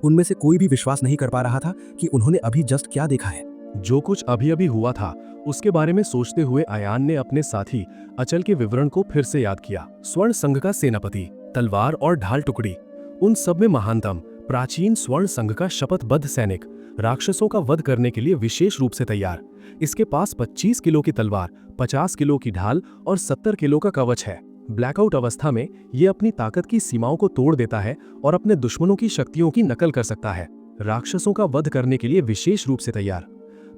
उनमें से कोई भी विश्वास नहीं कर पा रहा था कि उन्होंने अभी जस्ट क्या देखा है। जो कुछ अभी अभी हुआ था उसके बारे में सोचते हुए अयान ने अपने साथी अचल के विवरण को फिर से याद किया। स्वर्ण संघ का सेनापति, तलवार और ढाल टुकड़ी, उन सब में महानतम, प्राचीन स्वर्ण संघ का शपथबद्ध सैनिक, राक्षसों का वध करने के लिए विशेष रूप से तैयार। इसके पास 25 किलो की तलवार, 50 किलो की ढाल और 70 किलो का कवच है। ब्लैकआउट अवस्था में ये अपनी ताकत की सीमाओं को तोड़ देता है और अपने दुश्मनों की शक्तियों की नकल कर सकता है। राक्षसों का वध करने के लिए विशेष रूप से तैयार।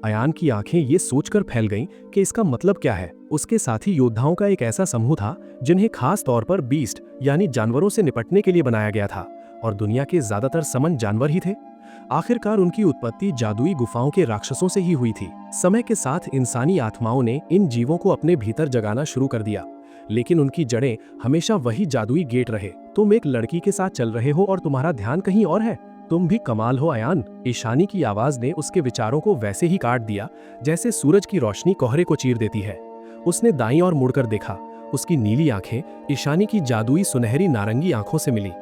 अयान की आंखें ये सोचकर फैल गईं कि इसका मतलब क्या है। उसके साथी योद्धाओं का एक ऐसा समूह था जिन्हें खास तौर पर बीस्ट यानी जानवरों से निपटने के लिए बनाया गया था, और दुनिया के ज्यादातर समन जानवर ही थे। आखिरकार उनकी उत्पत्ति जादुई गुफाओं के राक्षसों से ही हुई थी। समय के साथ इंसानी आत्माओं ने इन जीवों को अपने भीतर जगाना शुरू कर दिया, लेकिन उनकी जड़ें हमेशा वही जादुई गेट रहे। तुम एक लड़की के साथ चल रहे हो और तुम्हारा ध्यान कहीं और है। तुम भी कमाल हो अयान। ईशानी की आवाज ने उसके विचारों को वैसे ही काट दिया जैसे सूरज की रोशनी कोहरे को चीर देती है। उसने दाईं ओर मुड़कर देखा। उसकी नीली आंखें ईशानी की जादुई सुनहरी नारंगी आंखों से मिली।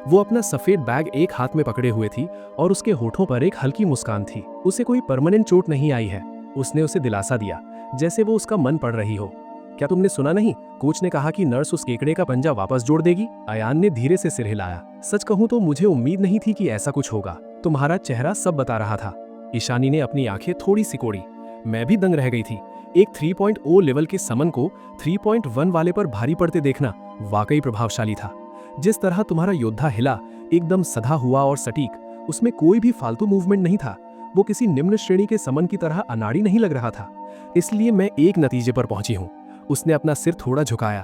वो अपना सफेद बैग एक हाथ में पकड़े हुए थी और उसके होठों पर एक हल्की मुस्कान थी। उसे कोई परमानेंट चोट नहीं आई है। उसने उसे दिलासा दिया, जैसे वो उसका मन पढ़ रही हो। क्या तुमने सुना नहीं? कोच ने कहा कि नर्स उस केकड़े का पंजा वापस जोड़ देगी। अयान ने धीरे से सिर हिलाया। सच कहूं तो मुझे उम्मीद नहीं थी कि ऐसा कुछ होगा। तुम्हारा चेहरा सब बता रहा था। ईशानी ने अपनी आंखें थोड़ी सिकोड़ी। मैं भी दंग रह गई थी। एक 3.0 लेवल के समन को 3.1 वाले पर भारी पड़ते देखना वाकई प्रभावशाली था। जिस तरह तुम्हारा योद्धा हिला, एकदम सधा हुआ और सटीक, उसमें कोई भी फालतू मूवमेंट नहीं था। वो किसी निम्न श्रेणी के समन की तरह अनाड़ी नहीं लग रहा था। इसलिए मैं एक नतीजे पर पहुंची हूं। उसने अपना सिर थोड़ा झुकाया।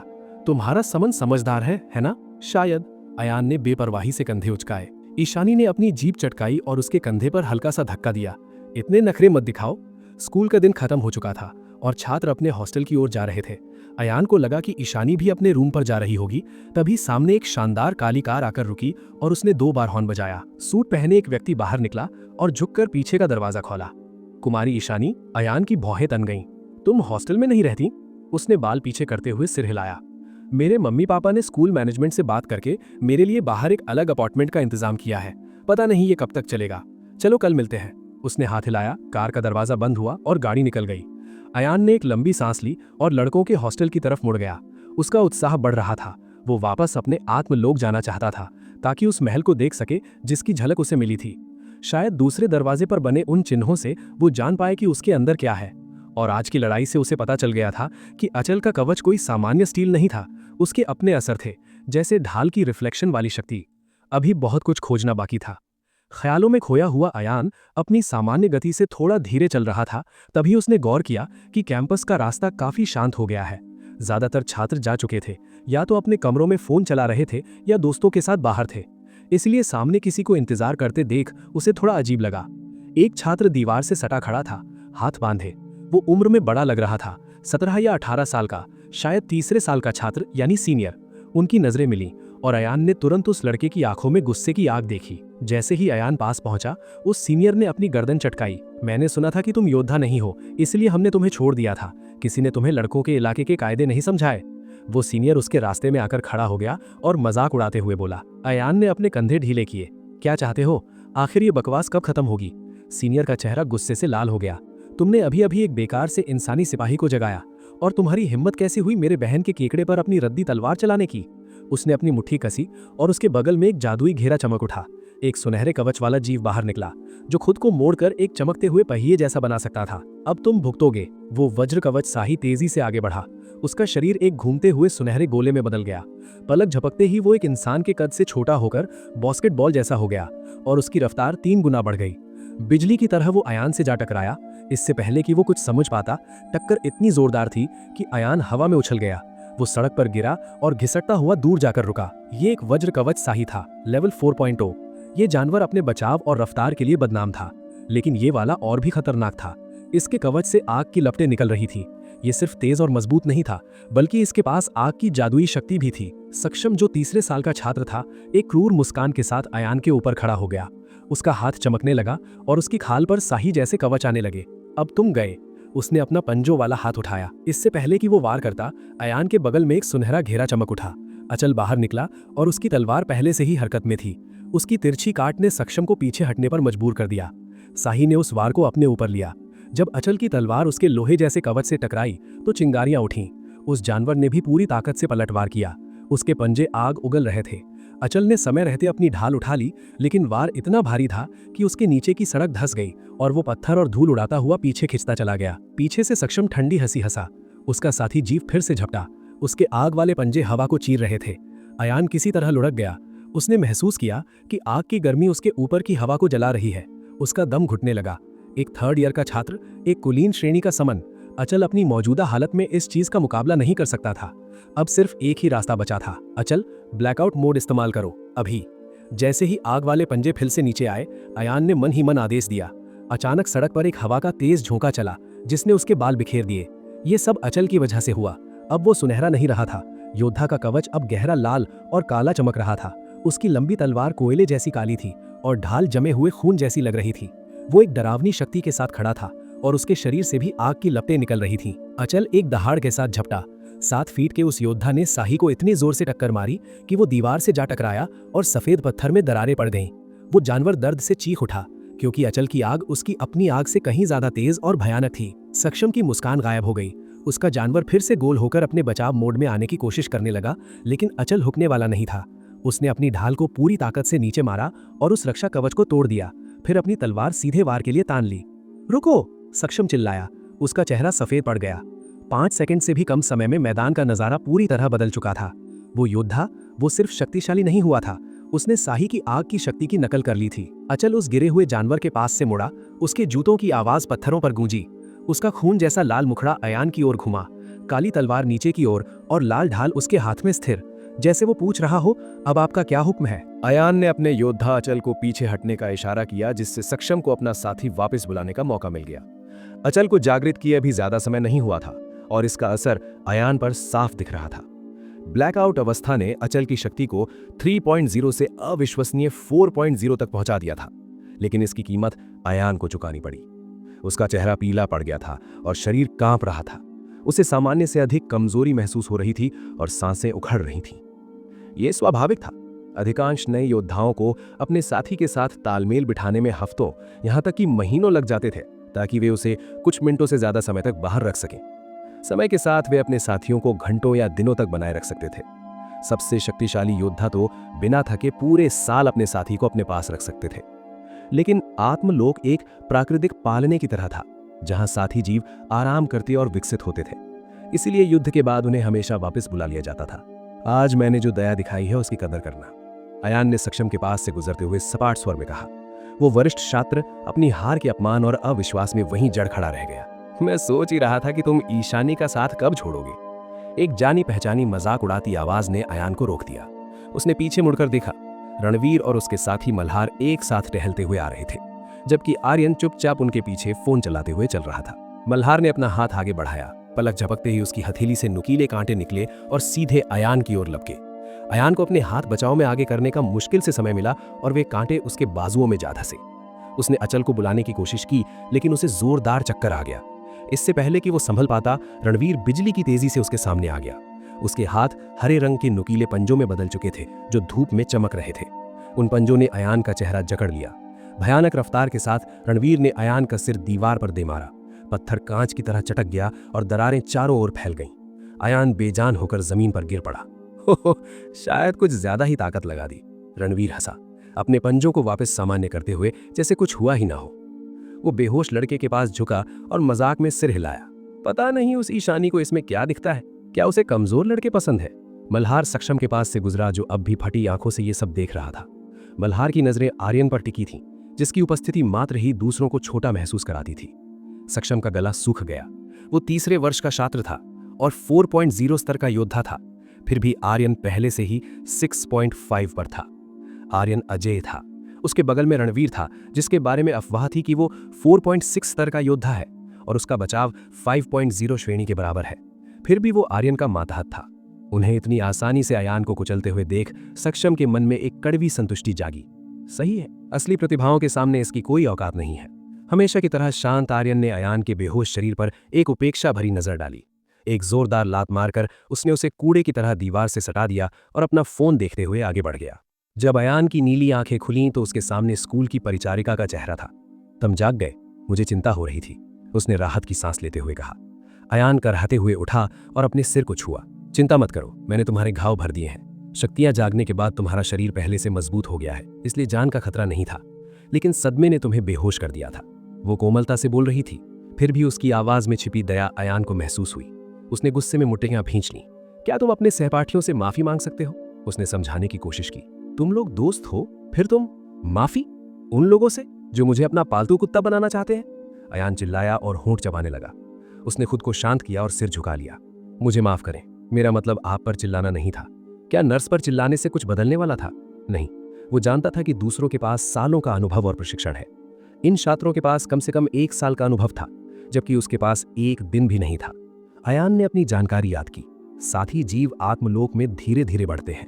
तुम्हारा समन समझदार है ना? शायद। अयान ने बेपरवाही से कंधे उचकाए। ईशानी ने अपनी जीभ चटकाई और उसके कंधे पर हल्का सा धक्का दिया। इतने नखरे मत दिखाओ। स्कूल का दिन खत्म हो चुका था और छात्र अपने हॉस्टल की ओर जा रहे थे। अयान को लगा कि ईशानी भी अपने रूम पर जा रही होगी। तभी सामने एक शानदार काली कार आकर रुकी और उसने 2 बार हॉर्न बजाया। सूट पहने एक व्यक्ति बाहर निकला और झुककर पीछे का दरवाजा खोला। कुमारी ईशानी। अयान की भौहें तन गईं। तुम हॉस्टल में नहीं रहती? उसने बाल पीछे करते हुए सिर हिलाया। मेरे मम्मी पापा ने स्कूल मैनेजमेंट से बात करके मेरे लिए बाहर एक अलग अपार्टमेंट का इंतजाम किया है। पता नहीं ये कब तक चलेगा। चलो कल मिलते हैं। उसने हाथ हिलाया। कार का दरवाजा बंद हुआ और गाड़ी निकल गई। अयान ने एक लंबी सांस ली और लड़कों के हॉस्टल की तरफ मुड़ गया। उसका उत्साह बढ़ रहा था। वो वापस अपने आत्मलोक जाना चाहता था ताकि उस महल को देख सके जिसकी झलक उसे मिली थी। शायद दूसरे दरवाजे पर बने उन चिन्हों से वो जान पाए कि उसके अंदर क्या है। और आज की लड़ाई से उसे पता चल गया था कि अचल का कवच कोई सामान्य स्टील नहीं था। उसके अपने असर थे, जैसे ढाल की रिफ्लेक्शन वाली शक्ति। अभी बहुत कुछ खोजना बाकी था। ख्यालों में खोया हुआ अयान अपनी सामान्य गति से थोड़ा धीरे चल रहा था। तभी उसने गौर किया कि कैंपस का रास्ता काफी शांत हो गया है। ज्यादातर छात्र जा चुके थे, या तो अपने कमरों में फोन चला रहे थे या दोस्तों के साथ बाहर थे। इसलिए सामने किसी को इंतजार करते देख उसे थोड़ा अजीब लगा। एक छात्र दीवार से सटा खड़ा था, हाथ बांधे। वो उम्र में बड़ा लग रहा था, 17 या 18 साल का, शायद तीसरे साल का छात्र यानी सीनियर। उनकी नजरें मिली और अयान ने तुरंत उस लड़के की आंखों में गुस्से की आग देखी। जैसे ही अयान पास पहुंचा, उस सीनियर ने अपनी गर्दन चटकाई। मैंने सुना था कि तुम योद्धा नहीं हो, इसलिए हमने तुम्हें छोड़ दिया था। किसी ने तुम्हें लड़कों के इलाके के कायदे नहीं समझाए? वो सीनियर उसके रास्ते में आकर खड़ा हो गया और मजाक उड़ाते हुए बोला। अयान ने अपने कंधे ढीले किए। क्या चाहते हो? आखिर ये बकवास कब खत्म होगी? सीनियर का चेहरा गुस्से से लाल हो गया। तुमने अभी अभी एक बेकार से इंसानी सिपाही को जगाया, और तुम्हारी हिम्मत कैसे हुई मेरे बहन के केकड़े पर अपनी रद्दी तलवार चलाने की? उसने अपनी मुट्ठी कसी और उसके बगल में एक जादुई घेरा चमक उठा। एक सुनहरे कवच वाला जीव बाहर निकला जो खुद को मोड़कर एक चमकते हुए पहिए जैसा बना सकता था। अब तुम भुगतोगे। वो वज्र कवच शाही तेजी से आगे बढ़ा। उसका शरीर एक घूमते हुए सुनहरे गोले में बदल गया। पलक झपकते ही वो एक इंसान के कद से छोटा होकर बास्केटबॉल जैसा हो गया और उसकी रफ्तार 3 गुना बढ़ गई। बिजली की तरह वो अयान से जा टकराया। इससे पहले कि वो कुछ समझ पाता, टक्कर इतनी जोरदार थी कि अयान हवा में उछल गया। वो सड़क पर गिरा और घिसटता हुआ दूर जाकर रुका। ये एक वज्र कवच शाही था, लेवल 4.0। ये जानवर अपने बचाव और रफ्तार के लिए बदनाम था, लेकिन ये वाला और भी खतरनाक था। इसके कवच से आग की लपटें निकल रही थी। ये सिर्फ तेज और मजबूत नहीं था, बल्कि इसके पास आग की जादुई शक्ति भी थी। सक्षम, जो तीसरे साल का छात्र था, एक क्रूर मुस्कान के साथ अयान के ऊपर खड़ा हो गया। उसका हाथ चमकने लगा और उसकी खाल पर शाही जैसे कवच आने लगे। अब तुम गए। उसने अपना पंजों वाला हाथ उठाया। इससे पहले कि वो वार करता, अयान के बगल में एक सुनहरा घेरा चमक उठा। अचल बाहर निकला और उसकी तलवार पहले से ही हरकत में थी। उसकी तिरछी काट ने सक्षम को पीछे हटने पर मजबूर कर दिया। शाही ने उस वार को अपने ऊपर लिया। जब अचल की तलवार उसके लोहे जैसे कवच से टकराई तो चिंगारियां उठीं। उस जानवर ने भी पूरी ताकत से पलटवार किया। उसके पंजे आग उगल रहे थे। अचल ने समय रहते अपनी ढाल उठा ली, लेकिन वार इतना भारी था कि उसके नीचे की सड़क धंस गई और वो पत्थर और धूल उड़ाता हुआ पीछे खिंचता चला गया। पीछे से सक्षम ठंडी हंसी हंसा। उसका साथी जीव फिर से झपटा। उसके आग वाले पंजे हवा को चीर रहे थे। अयान किसी तरह लुढ़क गया। उसने महसूस किया कि आग की गर्मी उसके ऊपर की हवा को जला रही है। उसका दम घुटने लगा। एक 3rd ईयर का छात्र, एक कुलीन श्रेणी का समन, अचल अपनी मौजूदा हालत में इस चीज का मुकाबला नहीं कर सकता था। अब सिर्फ एक ही रास्ता बचा था। अचल, ब्लैकआउट मोड इस्तेमाल करो अभी। जैसे ही आग वाले पंजे फिर से नीचे आए, अयान ने मन ही मन आदेश दिया। अचानक सड़क पर एक हवा का तेज झोंका चला जिसने उसके बाल बिखेर दिए। ये सब अचल की वजह से हुआ। अब वो सुनहरा नहीं रहा था। योद्धा का कवच अब गहरा लाल और काला चमक रहा था। उसकी लंबी तलवार कोयले जैसी काली थी और ढाल जमे हुए खून जैसी लग रही थी। वो एक डरावनी शक्ति के साथ खड़ा था और उसके शरीर से भी आग की लपटें निकल रही थीं। अचल एक दहाड़ के साथ झपटा। 7 फीट के उस योद्धा ने शाही को इतनी जोर से टक्कर मारी कि वो दीवार से जा टकराया और सफेद पत्थर में दरारें पड़ गईं। वो जानवर दर्द से चीख उठा क्योंकि अचल की आग उसकी अपनी आग से कहीं ज्यादा तेज और भयानक थी। सक्षम की मुस्कान गायब हो गई। उसका जानवर फिर से गोल होकर अपने बचाव मोड में आने की कोशिश करने लगा, लेकिन अचल रुकने वाला नहीं था। उसने अपनी ढाल को पूरी ताकत से नीचे मारा और उस रक्षा कवच को तोड़ दिया। फिर अपनी तलवार सीधे वार के लिए तान ली। रुको! सक्षम चिल्लाया। उसका चेहरा सफेद पड़ गया। 5 सेकंड से भी कम समय में मैदान का नजारा पूरी तरह बदल चुका था। वो योद्धा, वो सिर्फ शक्तिशाली नहीं हुआ था, उसने शाही की आग की शक्ति की नकल कर ली थी। अचल उस गिरे हुए जानवर के पास से मुड़ा। उसके जूतों की आवाज पत्थरों पर गूंजी। उसका खून जैसा लाल मुखड़ा अयान की ओर घुमा, काली तलवार नीचे की ओर और लाल ढाल उसके हाथ में स्थिर, जैसे वो पूछ रहा हो, अब आपका क्या हुक्म है? अयान ने अपने योद्धा अचल को पीछे हटने का इशारा किया, जिससे सक्षम को अपना साथी वापस बुलाने का मौका मिल गया। अचल को जागृत किए अभी ज्यादा समय नहीं हुआ था और इसका असर अयान पर साफ दिख रहा था। ब्लैकआउट अवस्था ने अचल की शक्ति को 3.0 से अविश्वसनीय 4.0 तक पहुंचा दिया था, लेकिन इसकी कीमत अयान को चुकानी पड़ी। उसका चेहरा पीला पड़ गया था और शरीर कांप रहा था। उसे सामान्य से अधिक कमजोरी महसूस हो रही थी और सांसें उखड़ रही थीं। यह स्वाभाविक था। अधिकांश नए योद्धाओं को अपने साथी के साथ तालमेल बिठाने में हफ्तों, यहां तक कि महीनों लग जाते थे, ताकि वे उसे कुछ मिनटों से ज्यादा समय तक बाहर रख सकें। समय के साथ वे अपने साथियों को घंटों या दिनों तक बनाए रख सकते थे। सबसे शक्तिशाली योद्धा तो बिना थके पूरे साल अपने साथी को अपने पास रख सकते थे। लेकिन आत्मलोक एक प्राकृतिक पालने की तरह था, जहां साथी जीव आराम करते और विकसित होते थे। इसीलिए युद्ध के बाद उन्हें हमेशा वापस बुला लिया जाता था। आज मैंने जो दया दिखाई है उसकी कदर करना, अयान ने सक्षम के पास से गुजरते हुए सपाट स्वर में कहा। वो वरिष्ठ छात्र अपनी हार के अपमान और अविश्वास में वहीं जड़ खड़ा रह गया। मैं सोच ही रहा था कि तुम ईशानी का साथ कब छोड़ोगे। एक जानी पहचानी मजाक उड़ाती आवाज ने अयान को रोक दिया। उसने पीछे मुड़कर देखा। रणवीर और उसके साथी मल्हार एक साथ टहलते हुए आ रहे थे, जबकि आर्यन चुपचाप उनके पीछे फोन चलाते हुए चल रहा था। मल्हार ने अपना हाथ आगे बढ़ाया। पलक झपकते ही उसकी हथेली से नुकीले कांटे निकले और सीधे अयान की ओर लपके। अयान को अपने हाथ बचाव में आगे करने का मुश्किल से समय मिला और वे कांटे उसके बाजुओं में जा धंसे। उसने अचल को बुलाने की कोशिश की, लेकिन उसे जोरदार चक्कर आ गया। इससे पहले कि वो संभल पाता, रणवीर बिजली की तेजी से उसके सामने आ गया। उसके हाथ हरे रंग के नुकीले पंजों में बदल चुके थे, जो धूप में चमक रहे थे। उन पंजों ने अयान का चेहरा जकड़ लिया। भयानक रफ्तार के साथ रणवीर ने अयान का सिर दीवार पर दे मारा। पत्थर कांच की तरह चटक गया और दरारें चारों ओर फैल गईं। अयान बेजान होकर जमीन पर गिर पड़ा। हो, शायद कुछ ज्यादा ही ताकत लगा दी। रणवीर हंसा, अपने पंजों को वापस सामान्य करते हुए, जैसे कुछ हुआ ही ना हो। वो बेहोश लड़के के पास झुका और मजाक में सिर हिलाया। पता नहीं उस ईशानी को इसमें क्या दिखता है। क्या उसे कमजोर लड़के पसंद है? मल्हार सक्षम के पास से गुजरा, जो अब भी फटी आंखों से ये सब देख रहा था। मल्हार की नजरें आर्यन पर टिकी थीं, जिसकी उपस्थिति मात्र ही दूसरों को छोटा महसूस कराती थी। सक्षम का गला सूख गया। वो 3रे वर्ष का छात्र था और 4.0 स्तर का योद्धा था। फिर भी आर्यन पहले से ही 6.5 पर था। आर्यन अजेय था। उसके बगल में रणवीर था, जिसके बारे में अफवाह थी कि वो 4.6 स्तर का योद्धा है और उसका बचाव 5.0 श्रेणी के बराबर है। फिर भी वो आर्यन का मातहत था। उन्हें इतनी आसानी से अयान को कुचलते हुए देख सक्षम के मन में एक कड़वी संतुष्टि जागी। सही है, असली प्रतिभाओं के सामने इसकी कोई औकात नहीं है। हमेशा की तरह शांत आर्यन ने अयान के बेहोश शरीर पर एक उपेक्षा भरी नजर डाली। एक जोरदार लात मारकर उसने उसे कूड़े की तरह दीवार से सटा दिया और अपना फोन देखते हुए आगे बढ़ गया। जब अयान की नीली आंखें खुलीं तो उसके सामने स्कूल की परिचारिका का चेहरा था। तुम जाग गए? मुझे चिंता हो रही थी, उसने राहत की सांस लेते हुए कहा। अयान करहाते हुए उठा और अपने सिर को छुआ। चिंता मत करो, मैंने तुम्हारे घाव भर दिए हैं। शक्तियां जागने के बाद तुम्हारा शरीर पहले से मजबूत हो गया है, इसलिए जान का खतरा नहीं था। लेकिन सदमे ने तुम्हें बेहोश कर दिया था। वो कोमलता से बोल रही थी, फिर भी उसकी आवाज में छिपी दया अयान को महसूस हुई। उसने गुस्से में मुट्ठियां भींच लीं। क्या तुम अपने सहपाठियों से माफी मांग सकते हो? उसने समझाने की कोशिश की। तुम लोग दोस्त हो, फिर तुम माफी उन लोगों से जो मुझे अपना पालतू कुत्ता बनाना चाहते हैं? अयान चिल्लाया और होंठ चबाने लगा। उसने खुद को शांत किया और सिर झुका लिया। मुझे माफ करें, मेरा मतलब आप पर चिल्लाना नहीं था। क्या नर्स पर चिल्लाने से कुछ बदलने वाला था? नहीं। वो जानता था कि दूसरों के पास सालों का अनुभव और प्रशिक्षण है। इन छात्रों के पास कम से कम 1 साल का अनुभव था, जबकि उसके पास 1 दिन भी नहीं था। अयान ने अपनी जानकारी याद की। साथ ही जीव आत्मलोक में धीरे धीरे बढ़ते हैं।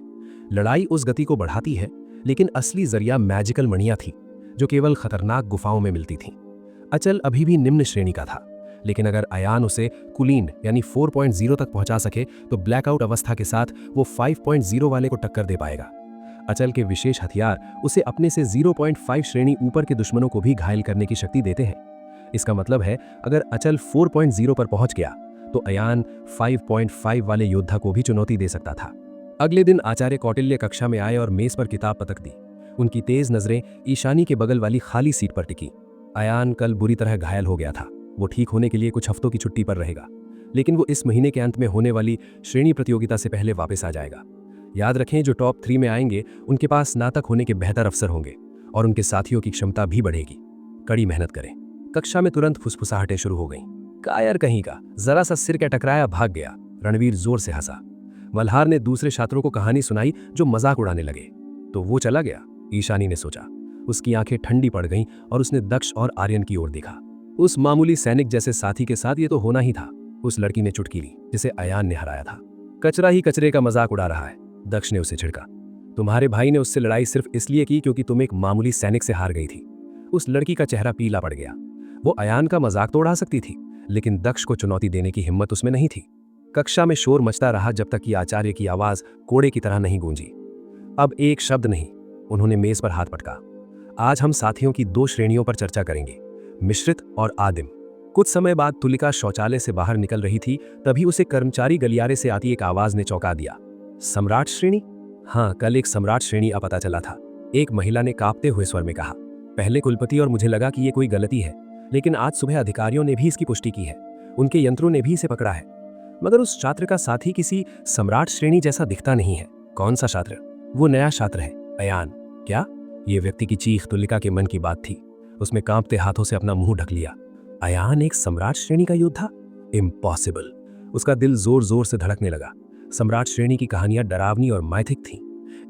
लड़ाई उस गति को बढ़ाती है, लेकिन असली जरिया मैजिकल मणियां थी, जो केवल खतरनाक गुफाओं में मिलती थीं। अचल अभी भी निम्न श्रेणी का था, लेकिन अगर अयान उसे कुलीन यानी 4.0 तक पहुंचा सके तो ब्लैकआउट अवस्था के साथ वो 5.0 वाले को टक्कर दे पाएगा। अचल के विशेष हथियार उसे अपने से 0.5 श्रेणी ऊपर के दुश्मनों को भी घायल करने की शक्ति देते हैं। इसका मतलब है अगर अचल 4.0 पर पहुंच गया तो अयान 5.5 वाले योद्धा को भी चुनौती दे सकता था। अगले दिन आचार्य कौटिल्य कक्षा में आए और मेज पर किताब पटक दी। उनकी तेज नजरें ईशानी के बगल वाली खाली सीट पर टिकी। अयान कल बुरी तरह घायल हो गया था। वो ठीक होने के लिए कुछ हफ्तों की छुट्टी पर रहेगा, लेकिन वो इस महीने के अंत में होने वाली श्रेणी प्रतियोगिता से पहले वापस आ जाएगा। याद रखें, जो टॉप 3 में आएंगे उनके पास स्नातक होने के बेहतर अवसर होंगे और उनके साथियों की क्षमता भी बढ़ेगी। कड़ी मेहनत करें। कक्षा में तुरंत फुसफुसाहटें शुरू हो गईं। कायर कहीं का, जरा सा सिर का टकराया भाग गया। रणवीर जोर से हंसा। मल्हार ने दूसरे छात्रों को कहानी सुनाई जो मजाक उड़ाने लगे। तो वो चला गया, ईशानी ने सोचा। उसकी आंखें ठंडी पड़ गईं और उसने दक्ष और आर्यन की ओर देखा। उस मामूली सैनिक जैसे साथी के साथ ये तो होना ही था। उस लड़की ने चुटकी ली जिसे अयान ने हराया था। कचरा ही कचरे का मजाक उड़ा रहा है, दक्ष ने उसे छिड़का। तुम्हारे भाई ने उससे लड़ाई सिर्फ इसलिए की क्योंकि तुम एक मामूली सैनिक से हार गई थी। उस लड़की का चेहरा पीला पड़ गया। वो अयान का मजाक तो उड़ा सकती थी, लेकिन दक्ष को चुनौती देने की हिम्मत उसमें नहीं थी। कक्षा में शोर मचता रहा जब तक कि आचार्य की आवाज कोड़े की तरह नहीं गूंजी। अब एक शब्द नहीं। उन्होंने मेज पर हाथ पटका। आज हम साथियों की 2 श्रेणियों पर चर्चा करेंगे, मिश्रित और आदिम। कुछ समय बाद तुलिका शौचालय से बाहर निकल रही थी, तभी उसे कर्मचारी गलियारे से आती एक आवाज ने चौंका दिया। सम्राट श्रेणी? हाँ, कल एक सम्राट श्रेणी आ पता चला था, एक महिला ने कांपते हुए स्वर में कहा। पहले कुलपति और मुझे लगा कि ये कोई गलती है, लेकिन आज सुबह अधिकारियों ने भी इसकी पुष्टि की है। उनके यंत्रों ने भी इसे पकड़ा है। मगर उस छात्र का साथी किसी सम्राट श्रेणी जैसा दिखता नहीं है। कौन सा छात्र? वो नया छात्र है, अयान। क्या? ये व्यक्ति की चीख तुलिका के मन की बात थी। उसने कांपते हाथों से अपना मुंह ढक लिया। अयान एक सम्राट श्रेणी का योद्धा? इम्पॉसिबल। उसका दिल जोर जोर से धड़कने लगा। सम्राट श्रेणी की कहानियां डरावनी और माइथिक थीं।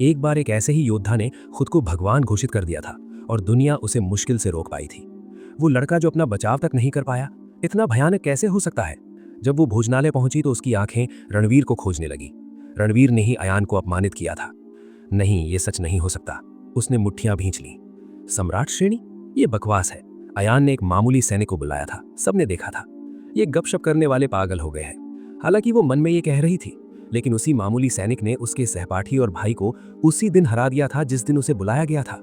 एक बार एक ऐसे ही योद्धा ने खुद को भगवान घोषित कर दिया था और दुनिया उसे मुश्किल से रोक पाई थी। वो लड़का जो अपना बचाव तक नहीं कर पाया, इतना भयानक कैसे हो सकता है? जब वो भोजनालय पहुंची तो उसकी आंखें रणवीर को खोजने लगी। रणवीर ने ही अयान को अपमानित किया था। नहीं, ये सच नहीं हो सकता। उसने मुट्ठियां भींच ली। सम्राट श्रेणी? ये बकवास है। अयान ने एक मामूली सैनिक को बुलाया था, सबने देखा था। ये गपशप करने वाले पागल हो गए हैं। हालांकि वो मन में ये कह रही थी, लेकिन उसी मामूली सैनिक ने उसके सहपाठी और भाई को उसी दिन हरा दिया था जिस दिन उसे बुलाया गया था।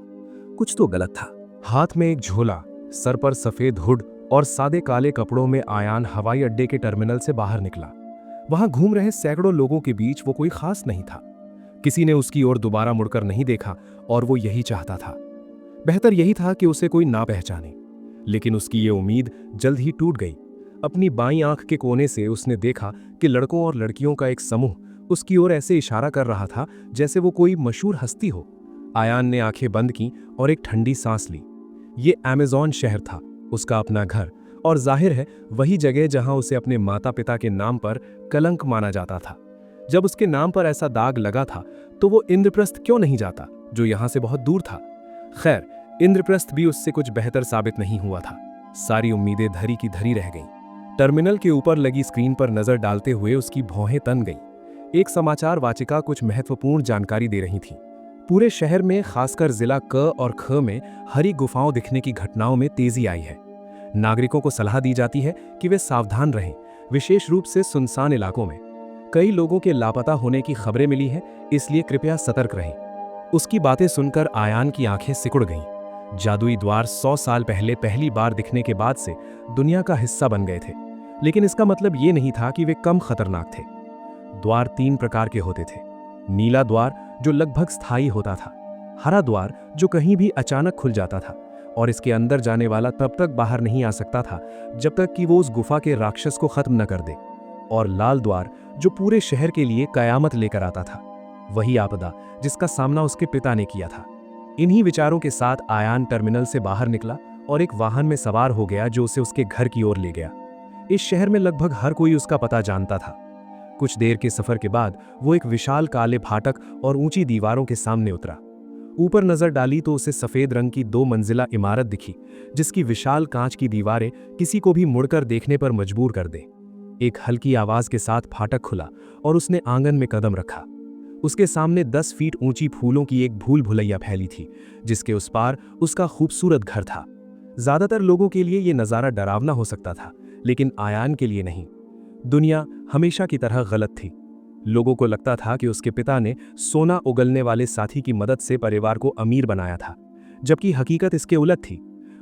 कुछ तो गलत था। हाथ में एक झोला, सर पर सफेद हुड और सादे काले कपड़ों में अयान हवाई अड्डे के टर्मिनल से बाहर निकला। वहां घूम रहे सैकड़ों लोगों के बीच वो कोई खास नहीं था। किसी ने उसकी ओर दोबारा मुड़कर नहीं देखा और वो यही चाहता था। बेहतर यही था कि उसे कोई ना पहचाने, लेकिन उसकी ये उम्मीद जल्द ही टूट गई। अपनी बाईं आंख के कोने से उसने देखा कि लड़कों और लड़कियों का एक समूह उसकी ओर ऐसे इशारा कर रहा था जैसे वो कोई मशहूर हस्ती हो। अयान ने आंखें बंद की और एक ठंडी सांस ली। ये अमेज़न शहर था, उसका अपना घर, और जाहिर है वही जगह जहां उसे अपने माता पिता के नाम पर कलंक माना जाता था। जब उसके नाम पर ऐसा दाग लगा था तो वो इंद्रप्रस्थ क्यों नहीं जाता, जो यहां से बहुत दूर था। खैर, इंद्रप्रस्थ भी उससे कुछ बेहतर साबित नहीं हुआ था। सारी उम्मीदें धरी की धरी रह गईं। टर्मिनल के ऊपर लगी स्क्रीन पर नजर डालते हुए उसकी भौहें तन गईं। एक समाचार वाचिका कुछ महत्वपूर्ण जानकारी दे रही थी। पूरे शहर में, खासकर जिला क और ख में हरी गुफाओं दिखने की घटनाओं में तेजी आई है। नागरिकों को सलाह दी जाती है कि वे सावधान रहें, विशेष रूप से सुनसान इलाकों में। कई लोगों के लापता होने की खबरें मिली हैं, इसलिए कृपया सतर्क रहें। उसकी बातें सुनकर आयान की आंखें सिकुड़ गईं। जादुई द्वार 100 साल पहले पहली बार दिखने के बाद से दुनिया का हिस्सा बन गए थे, लेकिन इसका मतलब ये नहीं था कि वे कम खतरनाक थे। द्वार 3 प्रकार के होते थे। नीला द्वार जो लगभग स्थायी होता था, हरा द्वार जो कहीं भी अचानक खुल जाता था और इसके अंदर जाने वाला तब तक बाहर नहीं आ सकता था जब तक कि वो उस गुफा के राक्षस को खत्म न कर दे, और लाल द्वार जो पूरे शहर के लिए कयामत लेकर आता था। वही आपदा जिसका सामना उसके पिता ने किया था। इन्हीं विचारों के साथ आयान टर्मिनल से बाहर निकला और एक वाहन में सवार हो गया जो उसे उसके घर की ओर ले गया। इस शहर में लगभग हर कोई उसका पता जानता था। कुछ देर के सफर के बाद वो एक विशाल काले फाटक और ऊंची दीवारों के सामने उतरा। ऊपर नजर डाली तो उसे सफेद रंग की 2 मंजिला इमारत दिखी, जिसकी विशाल कांच की दीवारें किसी को भी मुड़कर देखने पर मजबूर कर दें। एक हल्की आवाज के साथ फाटक खुला और उसने आंगन में कदम रखा। उसके सामने 10 फीट ऊंची फूलों की एक भूल भुलैया फैली थी, जिसके उस पार उसका खूबसूरत घर था। ज्यादातर लोगों के लिए यह नजारा डरावना हो सकता था, लेकिन आयान के लिए नहीं। दुनिया हमेशा की तरह गलत थी। लोगों को लगता था कि उसके पिता ने सोना उगलने वाले साथी की मदद से परिवार को अमीर बनाया था, जबकि हकीकत इसके उलट थी।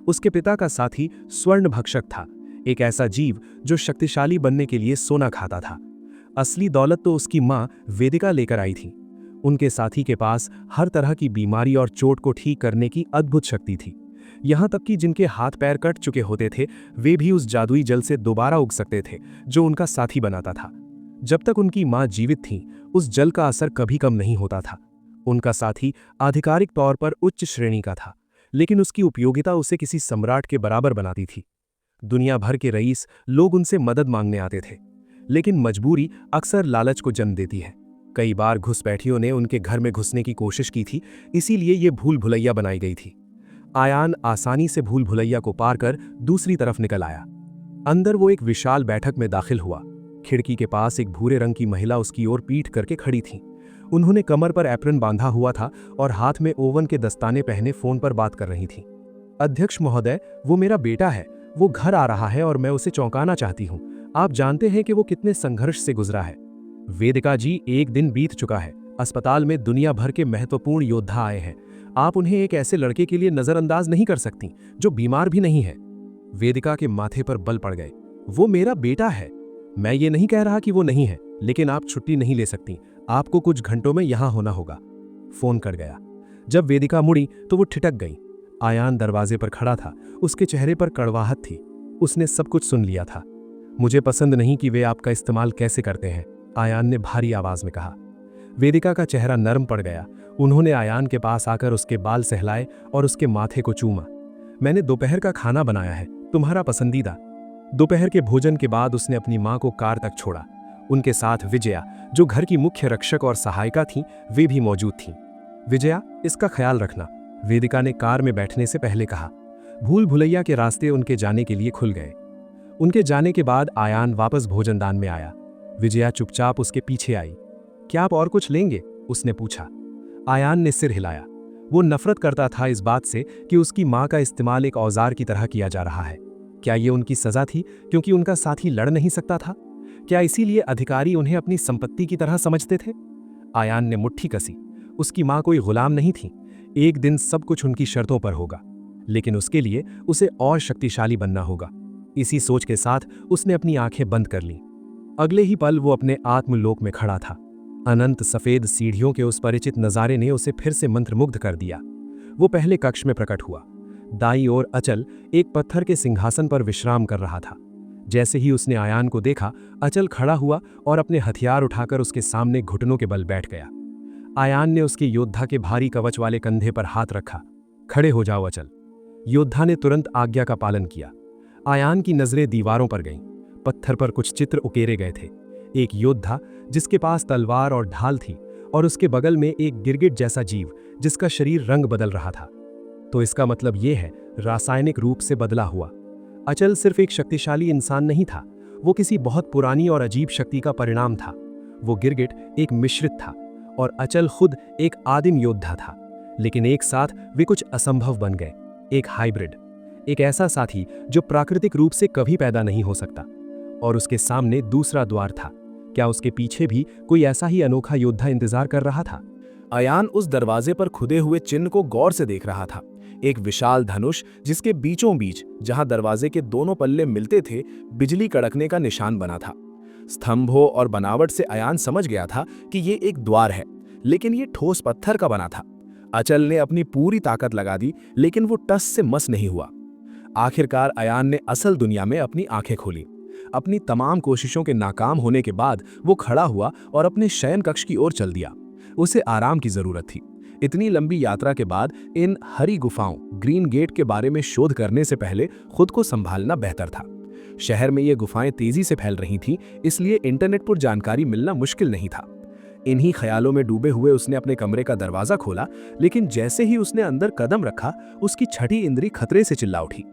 उसके पिता का साथी स्वर्ण भक्षक था, एक ऐसा जीव जो शक्तिशाली बनने के लिए सोना खाता था। असली दौलत तो उसकी मां वेदिका लेकर आई थी। उनके साथी के पास हर तरह की बीमारी और चोट को ठीक करने की अद्भुत शक्ति थी। यहां तक कि जिनके हाथ पैर कट चुके होते थे, वे भी उस जादुई जल से दोबारा उग सकते थे जो उनका साथी बनाता था। जब तक उनकी मां जीवित थी, उस जल का असर कभी कम नहीं होता था। उनका साथी आधिकारिक तौर पर उच्च श्रेणी का था, लेकिन उसकी उपयोगिता उसे किसी सम्राट के बराबर बनाती थी। दुनिया भर के रईस लोग उनसे मदद मांगने आते थे, लेकिन मजबूरी अक्सर लालच को जन्म देती है। कई बार घुसपैठियों ने उनके घर में घुसने की कोशिश की थी, इसीलिए ये भूल भुलैया बनाई गई थी। आयान आसानी से भूल भुलैया को पार कर दूसरी तरफ निकल आया। अंदर वो एक विशाल बैठक में दाखिल हुआ। खिड़की के पास एक भूरे रंग की महिला उसकी ओर पीठ करके खड़ी थी। उन्होंने कमर पर एप्रन बांधा हुआ था और हाथ में ओवन के दस्ताने पहने फोन पर बात कर रही थी। अध्यक्ष महोदय, वो मेरा बेटा है। वो घर आ रहा है और मैं उसे चौंकाना चाहती हूँ। आप जानते हैं कि वो कितने संघर्ष से गुजरा है। वेदिका जी, एक दिन बीत चुका है। अस्पताल में दुनिया भर के महत्वपूर्ण योद्धा आए हैं। आप उन्हें एक ऐसे लड़के के लिए नजरअंदाज नहीं कर सकती जो बीमार भी नहीं है। वेदिका के माथे पर बल पड़ गए। वो मेरा बेटा है। मैं ये नहीं कह रहा कि वो नहीं है, लेकिन आप छुट्टी नहीं ले सकती। आपको कुछ घंटों में यहां होना होगा। फोन कट गया। जब वेदिका मुड़ी तो वो ठिठक गई। आयान दरवाजे पर खड़ा था। उसके चेहरे पर कड़वाहट थी। उसने सब कुछ सुन लिया था। मुझे पसंद नहीं कि वे आपका इस्तेमाल कैसे करते हैं, आयान ने भारी आवाज में कहा। वेदिका का चेहरा नरम पड़ गया। उन्होंने आयान के पास आकर उसके बाल सहलाए और उसके माथे को चूमा। मैंने दोपहर का खाना बनाया है, तुम्हारा पसंदीदा। दोपहर के भोजन के बाद उसने अपनी मां को कार तक छोड़ा। उनके साथ विजया, जो घर की मुख्य रक्षक और सहायिका थी, वे भी मौजूद थीं। विजया, इसका ख्याल रखना, वेदिका ने कार में बैठने से पहले कहा। भूल भुलैया के रास्ते उनके जाने के लिए खुल गए। उनके जाने के बाद आयान वापस भोजनदान में आया। विजया चुपचाप उसके पीछे आई। क्या आप और कुछ लेंगे? उसने पूछा। आयान ने सिर हिलाया। वो नफरत करता था इस बात से कि उसकी मां का इस्तेमाल एक औजार की तरह किया जा रहा है। क्या ये उनकी सजा थी क्योंकि उनका साथी लड़ नहीं सकता था? क्या इसीलिए अधिकारी उन्हें अपनी संपत्ति की तरह समझते थे? आयान ने मुट्ठी कसी। उसकी मां कोई गुलाम नहीं थी। एक दिन सब कुछ उनकी शर्तों पर होगा, लेकिन उसके लिए उसे और शक्तिशाली बनना होगा। इसी सोच के साथ उसने अपनी आंखें बंद कर लीं। अगले ही पल वो अपने आत्मलोक में खड़ा था। अनंत सफेद सीढ़ियों के उस परिचित नजारे ने उसे फिर से मंत्रमुग्ध कर दिया। वो पहले कक्ष में प्रकट हुआ। दाईं ओर अचल एक पत्थर के सिंहासन पर विश्राम कर रहा था। जैसे ही उसने आयान को देखा, अचल खड़ा हुआ और अपने हथियार उठाकर उसके सामने घुटनों के बल बैठ गया। आयान ने उसके योद्धा के भारी कवच वाले कंधे पर हाथ रखा। खड़े हो जाओ अचल। योद्धा ने तुरंत आज्ञा का पालन किया। आयान की नजरें दीवारों पर गईं। पत्थर पर कुछ चित्र उकेरे गए थे। एक योद्धा जिसके पास तलवार और ढाल थी, और उसके बगल में एक गिरगिट जैसा जीव जिसका शरीर रंग बदल रहा था। तो इसका मतलब यह है, रासायनिक रूप से बदला हुआ। अचल सिर्फ एक शक्तिशाली इंसान नहीं था, वो किसी बहुत पुरानी और अजीब शक्ति का परिणाम था। वो गिरगिट एक मिश्रित था और अचल खुद एक आदिम योद्धा था। लेकिन एक साथ वे कुछ असंभव बन गए। एक हाइब्रिड, एक ऐसा साथी जो प्राकृतिक रूप से कभी पैदा नहीं हो सकता। और उसके सामने दूसरा द्वार था। क्या उसके पीछे भी कोई ऐसा ही अनोखा योद्धा इंतजार कर रहा था? आयान उस दरवाजे पर खुदे हुए चिन्ह को गौर से देख रहा था। एक विशाल धनुष जिसके बीचों बीच, जहां दरवाजे के दोनों पल्ले मिलते थे, बिजली कड़कने का निशान बना था। स्तंभों और बनावट से आयान समझ गया था कि ये एक द्वार है, लेकिन ये ठोस पत्थर का बना था। अचल ने अपनी पूरी ताकत लगा दी, लेकिन वो टस से मस नहीं हुआ। आखिरकार आयान ने असल दुनिया में अपनी आंखें खोली। अपनी तमाम कोशिशों के नाकाम होने के बाद वो खड़ा हुआ और अपने शयन कक्ष की ओर चल दिया। उसे आराम की जरूरत थी। इतनी लंबी यात्रा के बाद इन हरी गुफाओं ग्रीन गेट के बारे में शोध करने से पहले खुद को संभालना बेहतर था। शहर में ये गुफाएं तेजी से फैल रही थीं, इसलिए इंटरनेट पर जानकारी मिलना मुश्किल नहीं था। इन्हीं ख्यालों में डूबे हुए उसने अपने कमरे का दरवाजा खोला, लेकिन जैसे ही उसने अंदर कदम रखा, उसकी छठी इंद्री खतरे से चिल्ला उठी।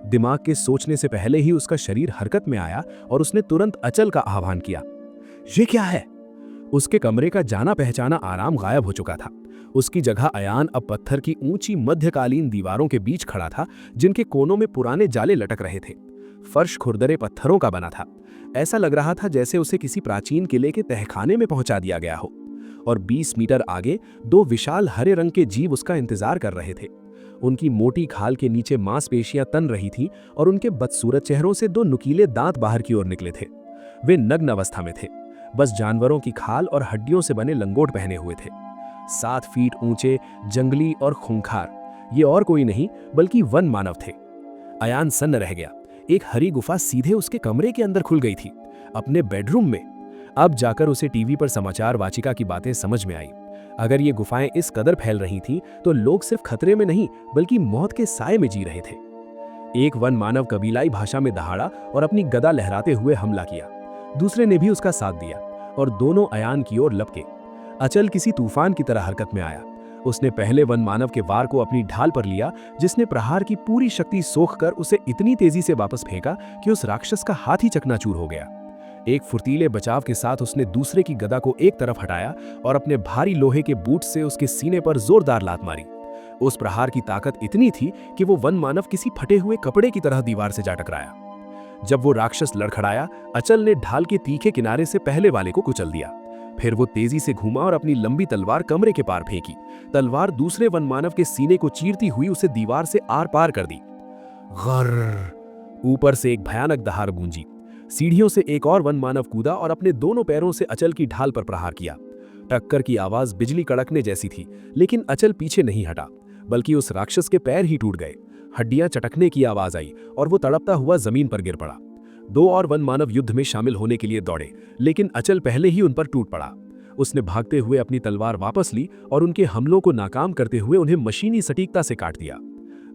दिमाग के सोचने से पहले ही उसका शरीर हरकत में आया और उसने तुरंत अचल का आह्वान किया। ये क्या है? उसके कमरे का जाना पहचाना आराम गायब हो चुका था। उसकी जगह अयान अब पत्थर की ऊंची मध्यकालीन दीवारों के बीच खड़ा था, जिनके कोनों में पुराने जाले लटक रहे थे। फर्श खुरदरे पत्थरों का बना था। ऐसा लग रहा था जैसे उसे किसी प्राचीन किले के तहखाने में पहुंचा दिया गया हो। और 20 मीटर आगे 2 विशाल हरे रंग के जीव उसका इंतजार कर रहे थे। उनकी मोटी खाल के नीचे मांसपेशियां तन रही थीं और उनके बदसूरत चेहरों से 2 नुकीले दांत बाहर की ओर निकले थे। वे नग्न अवस्था में थे, बस जानवरों की खाल और हड्डियों से बने लंगोट पहने हुए थे। 7 फीट ऊंचे, जंगली और खूंखार, ये और कोई नहीं बल्कि वन मानव थे। अयान सन्न रह गया। एक हरी गुफा सीधे उसके कमरे के अंदर खुल गई थी, अपने बेडरूम में। अब जाकर उसे टीवी पर समाचार वाचिका की बातें समझ में आई। अगर ये गुफाएं इस कदर फैल रही थीं, तो लोग सिर्फ खतरे में नहीं बल्कि मौत के साए में जी रहे थे। एक वन मानव कबीलाई भाषा में दहाड़ा और अपनी गदा लहराते हुए हमला किया। दूसरे ने भी उसका साथ दिया और दोनों अयान की ओर लपके। अचल किसी तूफान की तरह हरकत में आया। उसने पहले वन मानव के वार को अपनी ढाल पर लिया, जिसने प्रहार की पूरी शक्ति सोखकर उसे इतनी तेजी से वापस फेंका कि उस राक्षस का हाथ ही चकनाचूर हो गया। एक फुर्तीले बचाव के साथ उसने दूसरे की गदा को एक तरफ हटाया और अपने भारी लोहे के बूट से उसके सीने पर जोरदार लात मारी। उस प्रहार की ताकत इतनी थी कि वो वन मानव किसी फटे हुए कपड़े की तरह दीवार से जा टकराया। जब वो राक्षस लड़खड़ाया, अचल ने ढाल के तीखे किनारे से पहले वाले को कुचल दिया। फिर वो तेजी से घूमा और अपनी लंबी तलवार कमरे के पार फेंकी। तलवार दूसरे वन मानव के सीने को चीरती हुई उसे दीवार से आर पार कर दी। गर्र! ऊपर से एक भयानक दहाड़ गूंजी। सीढ़ियों से एक और वन मानव कूदा और अपने दोनों पैरों से अचल की ढाल पर प्रहार किया। टक्कर की आवाज बिजली कड़कने जैसी थी, लेकिन अचल पीछे नहीं हटा, बल्कि उस राक्षस के पैर ही टूट गए। हड्डियां चटकने की आवाज आई और वो तड़पता हुआ जमीन पर गिर पड़ा। 2 और वन मानव युद्ध में शामिल होने के लिए दौड़े, लेकिन अचल पहले ही उन पर टूट पड़ा। उसने भागते हुए अपनी तलवार वापस ली और उनके हमलों को नाकाम करते हुए उन्हें मशीनी सटीकता से काट दिया।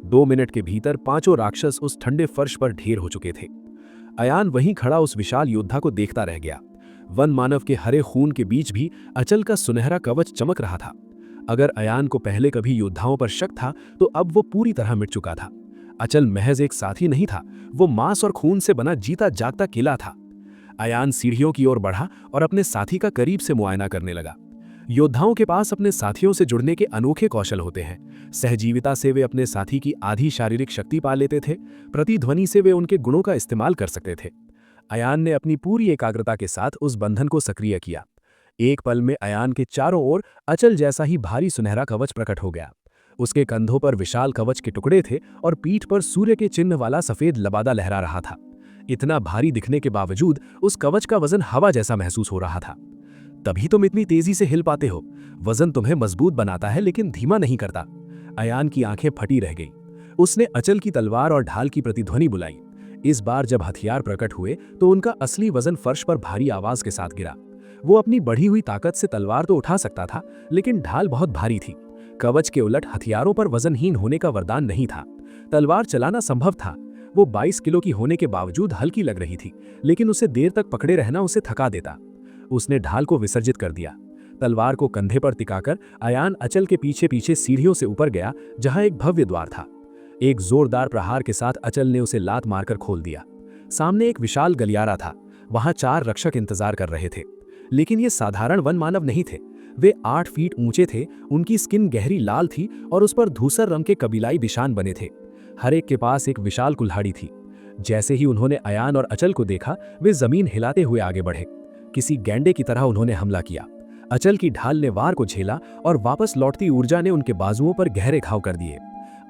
2 मिनट के भीतर 5 राक्षस उस ठंडे फर्श पर ढेर हो चुके थे। अयान वहीं खड़ा उस विशाल योद्धा को देखता रह गया। वन मानव के हरे खून के बीच भी अचल का सुनहरा कवच चमक रहा था। अगर अयान को पहले कभी योद्धाओं पर शक था, तो अब वो पूरी तरह मिट चुका था। अचल महज एक साथी नहीं था, वो मांस और खून से बना जीता जागता किला था। अयान सीढ़ियों की ओर बढ़ा और अपने साथी का करीब से मुआयना करने लगा। योद्धाओं के पास अपने साथियों से जुड़ने के अनोखे कौशल होते हैं। सहजीविता से वे अपने साथी की आधी शारीरिक शक्ति पा लेते थे, प्रतिध्वनि से वे उनके गुणों का इस्तेमाल कर सकते थे। अयान ने अपनी पूरी एकाग्रता के साथ उस बंधन को सक्रिय किया। एक पल में अयान के चारों ओर अचल जैसा ही भारी सुनहरा कवच प्रकट हो गया। उसके कंधों पर विशाल कवच के टुकड़े थे और पीठ पर सूर्य के चिन्ह वाला सफेद लबादा लहरा रहा था। इतना भारी दिखने के बावजूद उस कवच का वजन हवा जैसा महसूस हो रहा था। तभी तुम इतनी तेजी से हिल पाते हो। वजन तुम्हें मजबूत बनाता है, लेकिन धीमा नहीं करता। अयान की आंखें फटी रह गई। उसने अचल की तलवार और ढाल की प्रतिध्वनि बुलाई। इस बार जब हथियार प्रकट हुए, तो उनका असली वजन फर्श पर भारी आवाज के साथ गिरा। वो अपनी बढ़ी हुई ताकत से तलवार तो उठा सकता था, लेकिन ढाल बहुत भारी थी। कवच के उलट हथियारों पर वजनहीन होने का वरदान नहीं था। तलवार चलाना संभव था। वो 22 किलो की होने के बावजूद हल्की लग रही थी, लेकिन उसे देर तक पकड़े रहना उसे थका देता। उसने ढाल को विसर्जित कर दिया। तलवार को कंधे पर टिकाकर अयान अचल के पीछे पीछे सीढ़ियों से ऊपर गया, जहां एक भव्य द्वार था। एक जोरदार प्रहार के साथ अचल ने उसे लात मारकर खोल दिया। सामने एक विशाल गलियारा था। वहां 4 रक्षक इंतजार कर रहे थे, लेकिन ये साधारण वन मानव नहीं थे। वे 8 फीट ऊंचे थे, उनकी स्किन गहरी लाल थी और उस पर धूसर रंग के कबीलाई निशान बने थे। हर एक के पास एक विशाल कुल्हाड़ी थी। जैसे ही उन्होंने अयान और अचल को देखा, वे जमीन हिलाते हुए आगे बढ़े। किसी गैंडे की तरह उन्होंने हमला किया। अचल की ढाल ने वार को झेला और वापस लौटती ऊर्जा ने उनके बाजुओं पर गहरे घाव कर दिए।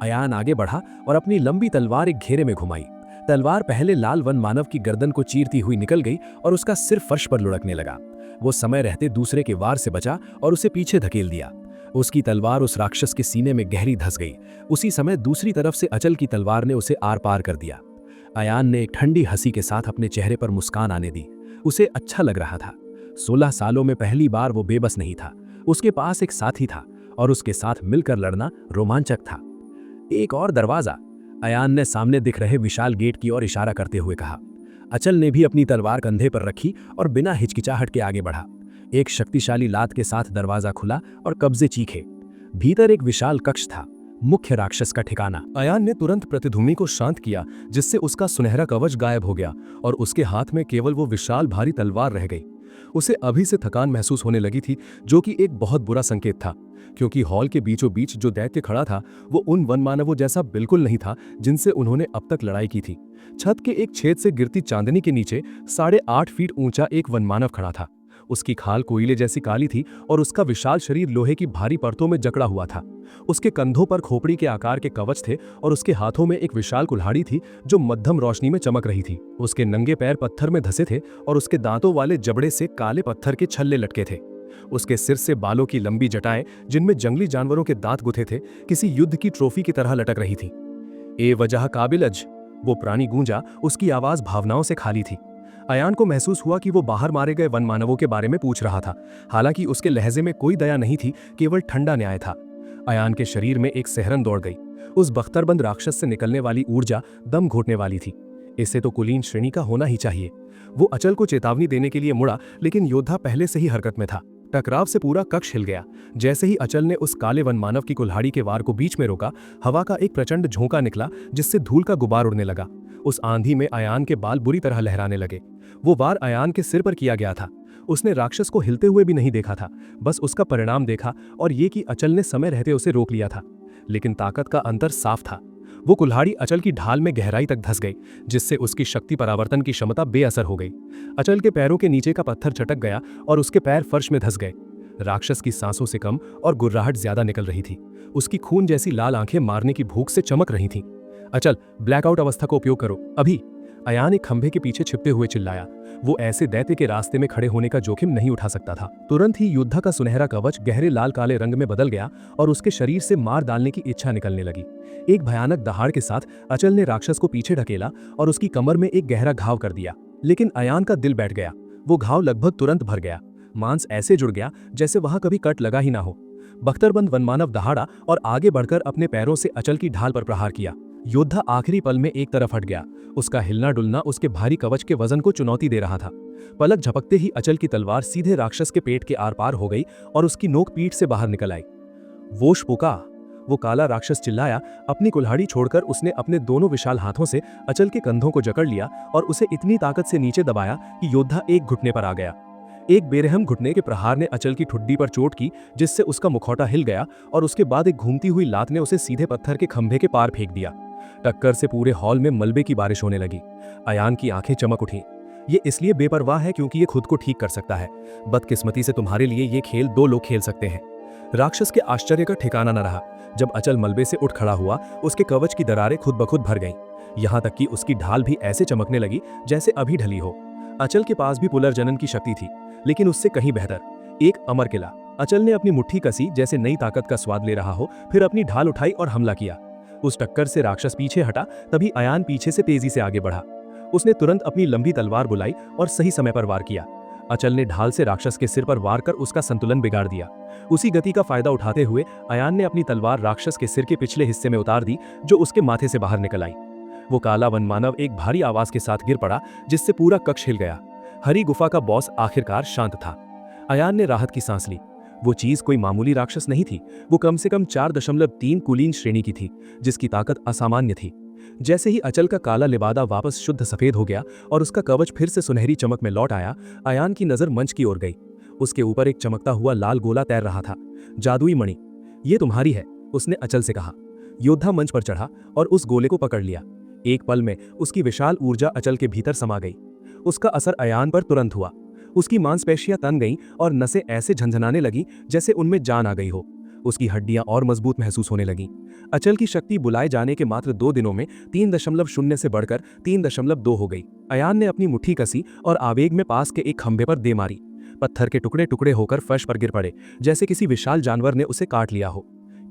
अयान आगे बढ़ा और अपनी लंबी तलवार एक घेरे में घुमाई। तलवार पहले लाल वन मानव की गर्दन को चीरती हुई निकल गई और उसका सिर फर्श पर लुढ़कने लगा। वो समय रहते दूसरे के वार से बचा और उसे पीछे धकेल दिया। उसकी तलवार उस राक्षस के सीने में गहरी धंस गई। उसी समय दूसरी तरफ से अचल की तलवार ने उसे आर पार कर दिया। अयान ने एक ठंडी हंसी के साथ अपने चेहरे पर मुस्कान आने दी। उसे अच्छा लग रहा था। 16 सालों में पहली बार वो बेबस नहीं था। उसके पास एक साथी था और उसके साथ मिलकर लड़ना रोमांचक था। एक और दरवाजा, अयान ने सामने दिख रहे विशाल गेट की ओर इशारा करते हुए कहा। अचल ने भी अपनी तलवार कंधे पर रखी और बिना हिचकिचाहट के आगे बढ़ा। एक शक्तिशाली लात के साथ दरवाजा खुला और कब्जे चीखे। भीतर एक विशाल कक्ष था, मुख्य राक्षस का ठिकाना। अयान ने तुरंत प्रतिध्वनि को शांत किया, जिससे उसका सुनहरा कवच गायब हो गया और उसके हाथ में केवल वो विशाल भारी तलवार रह गई। उसे अभी से थकान महसूस होने लगी थी, जो कि एक बहुत बुरा संकेत था, क्योंकि हॉल के बीचों बीच जो दैत्य खड़ा था वो उन वनमानवों जैसा बिल्कुल नहीं था जिनसे उन्होंने अब तक लड़ाई की थी। छत के एक छेद से गिरती चांदनी के नीचे 8.5 फीट ऊंचा एक वनमानव खड़ा था। उसकी खाल कोयले जैसी काली थी और उसका विशाल शरीर लोहे की भारी परतों में जकड़ा हुआ था। उसके कंधों पर खोपड़ी के आकार के कवच थे और उसके हाथों में एक विशाल कुल्हाड़ी थी जो मध्यम रोशनी में चमक रही थी। उसके नंगे पैर पत्थर में धंसे थे और उसके दांतों वाले जबड़े से काले पत्थर के छल्ले लटके थे। उसके सिर से बालों की लंबी जटाएं, जिनमें जंगली जानवरों के दांत गुथे थे, किसी युद्ध की ट्रॉफी की तरह लटक रही थी। ए वजह काबिलज, वो प्राणी गूंजा। उसकी आवाज भावनाओं से खाली थी। अयान को महसूस हुआ कि वो बाहर मारे गए वनमानवों के बारे में पूछ रहा था। हालांकि उसके लहजे में कोई दया नहीं थी, केवल ठंडा न्याय था। अयान के शरीर में एक सिहरन दौड़ गई। उस बख्तरबंद राक्षस से निकलने वाली ऊर्जा दम घोटने वाली थी। इसे तो कुलीन श्रेणी का होना ही चाहिए। वो अचल को चेतावनी देने के लिए मुड़ा, लेकिन योद्धा पहले से ही हरकत में था। टकराव से पूरा कक्ष हिल गया। जैसे ही अचल ने उस काले वनमानव की कुल्हाड़ी के वार को बीच में रोका, हवा का एक प्रचंड झोंका निकला, जिससे धूल का गुबार उड़ने लगा। उस आंधी में अयान के बाल बुरी तरह लहराने लगे। वो वार अयान के सिर पर किया गया था। उसने राक्षस को हिलते हुए भी नहीं देखा था, बस उसका परिणाम देखा, और ये कि अचल ने समय रहते उसे रोक लिया था। लेकिन ताकत का अंतर साफ था। वो कुल्हाड़ी अचल की ढाल में गहराई तक धंस गई, जिससे उसकी शक्ति परावर्तन की क्षमता बेअसर हो गई। अचल के पैरों के नीचे का पत्थर चटक गया और उसके पैर फर्श में धंस गए। राक्षस की सांसों से कम और गुर्राहट ज्यादा निकल रही थी। उसकी खून जैसी लाल आंखें मारने की भूख से चमक रही थीं। अचल, ब्लैकआउट अवस्था का उपयोग करो, अभी! अयान एक खंभे के पीछे छिपते हुए चिल्लाया। वो ऐसे दैत्य के रास्ते में खड़े होने का जोखिम नहीं उठा सकता था। तुरंत ही योद्धा का सुनहरा कवच गहरे लाल काले रंग में बदल गया और उसके शरीर से मार डालने की इच्छा निकलने लगी। एक भयानक दहाड़ के साथ अचल ने राक्षस को पीछे ढकेला और उसकी कमर में एक गहरा घाव कर दिया। लेकिन अयान का दिल बैठ गया। वो घाव लगभग तुरंत भर गया। मांस ऐसे जुड़ गया जैसे वहां कभी कट लगा ही ना हो। बख्तरबंद वनमानव दहाड़ा और आगे बढ़कर अपने पैरों से अचल की ढाल पर प्रहार किया। योद्धा आखिरी पल में एक तरफ हट गया। उसका हिलना डुलना उसके भारी कवच के वजन को चुनौती दे रहा था। पलक झपकते ही अचल की तलवार सीधे राक्षस के पेट के आर पार हो गई और उसकी नोक पीठ से बाहर निकल आई। वोश पुका! वो काला राक्षस चिल्लाया। अपनी कुल्हाड़ी छोड़कर उसने अपने दोनों विशाल हाथों से अचल के कंधों को जकड़ लिया और उसे इतनी ताकत से नीचे दबाया कि योद्धा एक घुटने पर आ गया। एक बेरहम घुटने के प्रहार ने अचल की ठुड्डी पर चोट की, जिससे उसका मुखौटा हिल गया और उसके बाद एक घूमती हुई लात ने उसे सीधे पत्थर के खंभे के पार फेंक दिया। टक्कर से पूरे हॉल में मलबे की बारिश होने लगी। अयान की आंखें चमक उठीं। ये इसलिए बेपरवाह है क्योंकि ये खुद को ठीक कर सकता है। बदकिस्मती से तुम्हारे लिए ये खेल 2 लोग खेल सकते हैं। राक्षस के आश्चर्य का ठिकाना न रहा। जब अचल मलबे से उठ खड़ा हुआ, उसके कवच की दरारें खुद ब खुद भर गईं। यहां तक कि उसकी ढाल भी ऐसे चमकने लगी जैसे अभी ढली हो। अचल के पास भी पुनर्जनन की शक्ति थी, लेकिन उससे कहीं बेहतर, एक अमर किला। अचल ने अपनी मुट्ठी कसी जैसे नई ताकत का स्वाद ले रहा हो, फिर अपनी ढाल उठाई और हमला किया। उस टक्कर से राक्षस पीछे हटा, तभी अयान पीछे से तेजी से आगे बढ़ा। उसने तुरंत अपनी लंबी तलवार बुलाई और सही समय पर वार किया। अचल ने ढाल से राक्षस के सिर पर वार कर उसका संतुलन बिगाड़ दिया। उसी गति का फायदा उठाते हुए अयान ने अपनी तलवार राक्षस के सिर के पिछले हिस्से में उतार दी, जो उसके माथे से बाहर निकल आई। वो काला वनमानव एक भारी आवाज के साथ गिर पड़ा, जिससे पूरा कक्ष हिल गया। हरी गुफा का बॉस आखिरकार शांत था। अयान ने राहत की सांस ली। वो चीज कोई मामूली राक्षस नहीं थी। वो कम से कम 4.3 कुलीन श्रेणी की थी, जिसकी ताकत असामान्य थी। जैसे ही अचल का काला लिबादा वापस शुद्ध सफेद हो गया और उसका कवच फिर से सुनहरी चमक में लौट आया, अयान की नजर मंच की ओर गई। उसके ऊपर एक चमकता हुआ लाल गोला तैर रहा था। जादुई मणि, ये तुम्हारी है, उसने अचल से कहा। योद्धा मंच पर चढ़ा और उस गोले को पकड़ लिया। एक पल में उसकी विशाल ऊर्जा अचल के भीतर समा गई। उसका असर अयान पर तुरंत हुआ। उसकी मांसपेशियां तन गईं और नसें ऐसे झंझनाने लगी जैसे उनमें जान आ गई हो। उसकी हड्डियां और मजबूत महसूस होने लगीं। अचल की शक्ति बुलाए जाने के मात्र 2 दिनों में 3.0 से बढ़कर 3.2 हो गई। अयान ने अपनी मुट्ठी कसी और आवेग में पास के एक खंभे पर दे मारी। पत्थर के टुकड़े टुकड़े होकर फर्श पर गिर पड़े, जैसे किसी विशाल जानवर ने उसे काट लिया हो।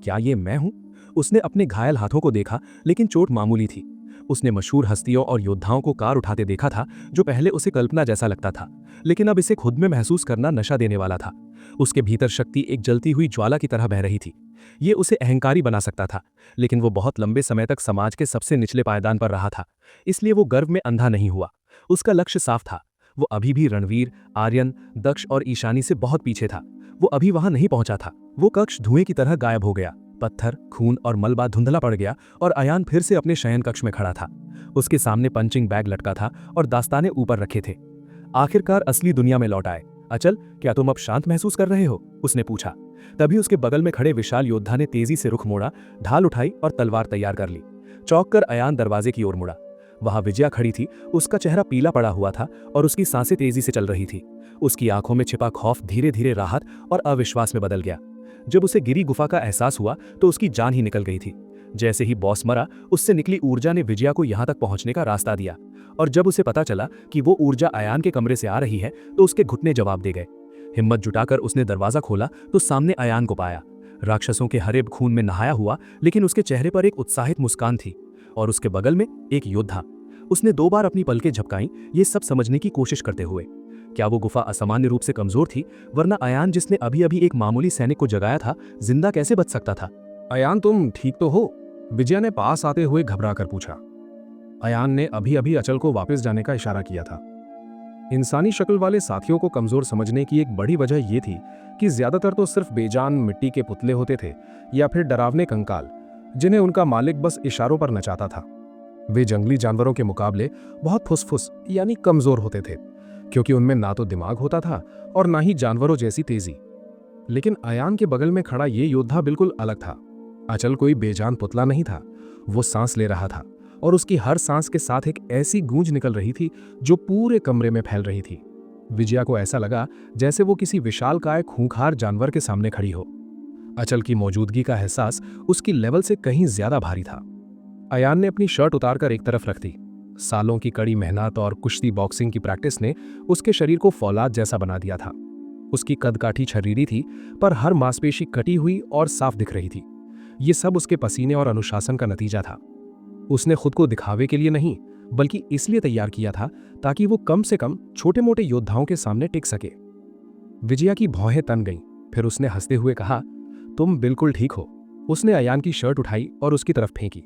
क्या ये मैं हूं? उसने अपने घायल हाथों को देखा, लेकिन चोट मामूली थी। उसने मशहूर हस्तियों और योद्धाओं को कार उठाते देखा था, जो पहले उसे कल्पना जैसा लगता था, लेकिन अब इसे खुद में महसूस करना नशा देने वाला था। उसके भीतर शक्ति एक जलती हुई ज्वाला की तरह बह रही थी। ये उसे अहंकारी बना सकता था, लेकिन वो बहुत लंबे समय तक समाज के सबसे निचले पायदान पर रहा था, इसलिए वो गर्व में अंधा नहीं हुआ। उसका लक्ष्य साफ था। वो अभी भी रणवीर, आर्यन, दक्ष और ईशानी से बहुत पीछे था। वो अभी वहां नहीं पहुंचा था। वो कक्ष धुएं की तरह गायब हो गया। पत्थर, खून और मलबा धुंधला पड़ गया और अयान फिर से अपने शयन कक्ष में खड़ा था। उसके सामने पंचिंग बैग लटका था और दास्ताने ऊपर रखे थे। आखिरकार असली दुनिया में लौट आए। अचल, क्या तुम अब शांत महसूस कर रहे हो? उसने पूछा। तभी उसके बगल में खड़े विशाल योद्धा ने तेजी से रुख मोड़ा, ढाल उठाई और तलवार तैयार कर ली। चौंक कर अयान दरवाजे की ओर मुड़ा। वहां विजया खड़ी थी। उसका चेहरा पीला पड़ा हुआ था और उसकी सांसें तेजी से चल रही थी। उसकी आंखों में छिपा खौफ धीरे धीरे राहत और अविश्वास में बदल गया। जब उसे गिरी गुफा का एहसास हुआ तो उसकी जान ही निकल गई थी। जैसे ही बॉस मरा, उससे निकली ऊर्जा ने विजया को यहां तक पहुंचने का रास्ता दिया, और जब उसे पता चला कि वो ऊर्जा अयान के कमरे से आ रही है तो उसके घुटने जवाब दे गए। हिम्मत जुटाकर उसने दरवाजा खोला तो सामने अयान को पाया। राक्षसों के हरे खून में नहाया हुआ, लेकिन उसके चेहरे पर एक उत्साहित मुस्कान थी, और उसके बगल में एक योद्धा। उसने 2 बार अपनी पलकें झपकाईं, ये सब समझने की कोशिश करते हुए क्या वो गुफा असामान्य रूप से कमजोर थी, वरना अयान जिसने अभी अभी एक मामूली सैनिक को जगाया था, जिंदा कैसे बच सकता था? अयान, तुम ठीक तो हो? विजया ने पास आते हुए घबरा कर पूछा। अयान ने अभी अभी अचल को वापस जाने का इशारा किया था। इंसानी शक्ल वाले साथियों को कमजोर समझने की एक बड़ी वजह यह थी कि ज्यादातर तो सिर्फ बेजान मिट्टी के पुतले होते थे या फिर डरावने कंकाल, जिन्हें उनका मालिक बस इशारों पर नचाता था। वे जंगली जानवरों के मुकाबले बहुत फुसफुस यानी कमजोर होते थे, क्योंकि उनमें ना तो दिमाग होता था और ना ही जानवरों जैसी तेजी। लेकिन अयान के बगल में खड़ा ये योद्धा बिल्कुल अलग था। अचल कोई बेजान पुतला नहीं था। वो सांस ले रहा था और उसकी हर सांस के साथ एक ऐसी गूंज निकल रही थी जो पूरे कमरे में फैल रही थी। विजया को ऐसा लगा जैसे वो किसी विशालकाय खूंखार जानवर के सामने खड़ी हो। अचल की मौजूदगी का एहसास उसकी लेवल से कहीं ज्यादा भारी था। अयान ने अपनी शर्ट उतारकर एक तरफ रख दी। सालों की कड़ी मेहनत और कुश्ती बॉक्सिंग की प्रैक्टिस ने उसके शरीर को फौलाद जैसा बना दिया था। उसकी कदकाठी छर्रीरी थी, पर हर मांसपेशी कटी हुई और साफ दिख रही थी। ये सब उसके पसीने और अनुशासन का नतीजा था। उसने खुद को दिखावे के लिए नहीं, बल्कि इसलिए तैयार किया था ताकि वो कम से कम छोटे मोटे योद्धाओं के सामने टिक सके। विजया की भौहें तन गईं। फिर उसने हंसते हुए कहा, तुम बिल्कुल ठीक हो। उसने अयान की शर्ट उठाई और उसकी तरफ फेंकी।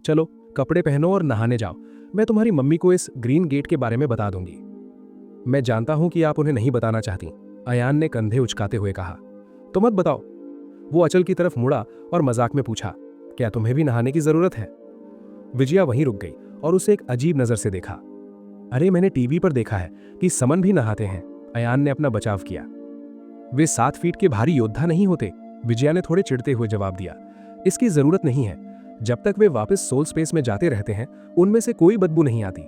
चलो, कपड़े पहनो और नहाने जाओ। मैं तुम्हारी मम्मी को इस ग्रीन गेट के बारे में बता दूंगी। मैं जानता हूं कि आप उन्हें नहीं बताना चाहती, अयान ने कंधे उचकाते हुए कहा। तो मत बताओ। वो अचल की तरफ मुड़ा और मजाक में पूछा, क्या तुम्हें भी नहाने की जरूरत है? विजया वहीं रुक गई और उसे एक अजीब नजर से देखा। अरे, मैंने टीवी पर देखा है कि समन भी नहाते हैं। अयान ने अपना बचाव किया। वे 7 फीट के भारी योद्धा नहीं होते, विजया ने थोड़े चिढ़ते हुए जवाब दिया। इसकी जरूरत नहीं है। जब तक वे वापस सोल स्पेस में जाते रहते हैं, उनमें से कोई बदबू नहीं आती।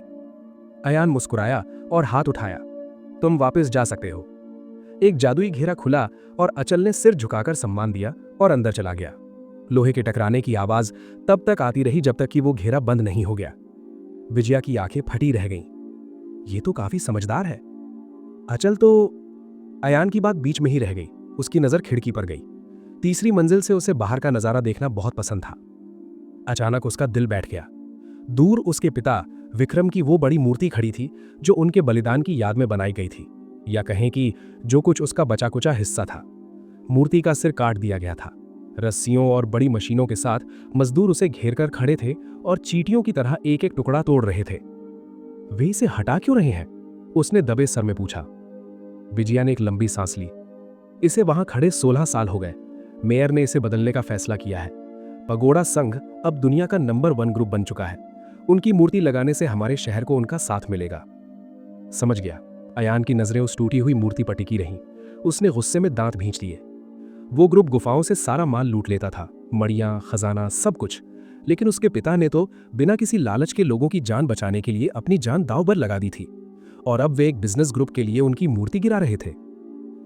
अयान मुस्कुराया और हाथ उठाया। तुम वापस जा सकते हो। एक जादुई घेरा खुला और अचल ने सिर झुकाकर सम्मान दिया और अंदर चला गया। लोहे के टकराने की आवाज तब तक आती रही जब तक कि वो घेरा बंद नहीं हो गया। विजया की आंखें फटी रह गईं। ये तो काफी समझदार है। अचल तो। अयान की बात बीच में ही रह गई। उसकी नजर खिड़की पर गई। तीसरी मंजिल से उसे बाहर का नजारा देखना बहुत पसंद था। अचानक उसका दिल बैठ गया। दूर उसके पिता विक्रम की वो बड़ी मूर्ति खड़ी थी जो उनके बलिदान की याद में बनाई गई थी, या कहें कि जो कुछ उसका बचा कुचा हिस्सा था। मूर्ति का सिर काट दिया गया था। रस्सियों और बड़ी मशीनों के साथ मजदूर उसे घेरकर खड़े थे और चींटियों की तरह एक एक टुकड़ा तोड़ रहे थे। वे इसे हटा क्यों रहे हैं? उसने दबे सर में पूछा। विजया ने एक लंबी सांस ली। इसे वहां खड़े 16 साल हो गए। मेयर ने इसे बदलने का फैसला किया है। पगोड़ा संघ अब दुनिया का नंबर 1 ग्रुप बन चुका है। उनकी मूर्ति लगाने से हमारे शहर को उनका साथ मिलेगा। समझ गया। अयान की नजरें उस टूटी हुई मूर्ति पर टिकी रहीं। उसने गुस्से में दांत भींच दिए। वो ग्रुप गुफाओं से सारा माल लूट लेता था, मड़ियां, खजाना, सब कुछ। लेकिन उसके पिता ने तो बिना किसी लालच के लोगों की जान बचाने के लिए अपनी जान दांव पर लगा दी थी, और अब वे एक बिजनेस ग्रुप के लिए उनकी मूर्ति गिरा रहे थे।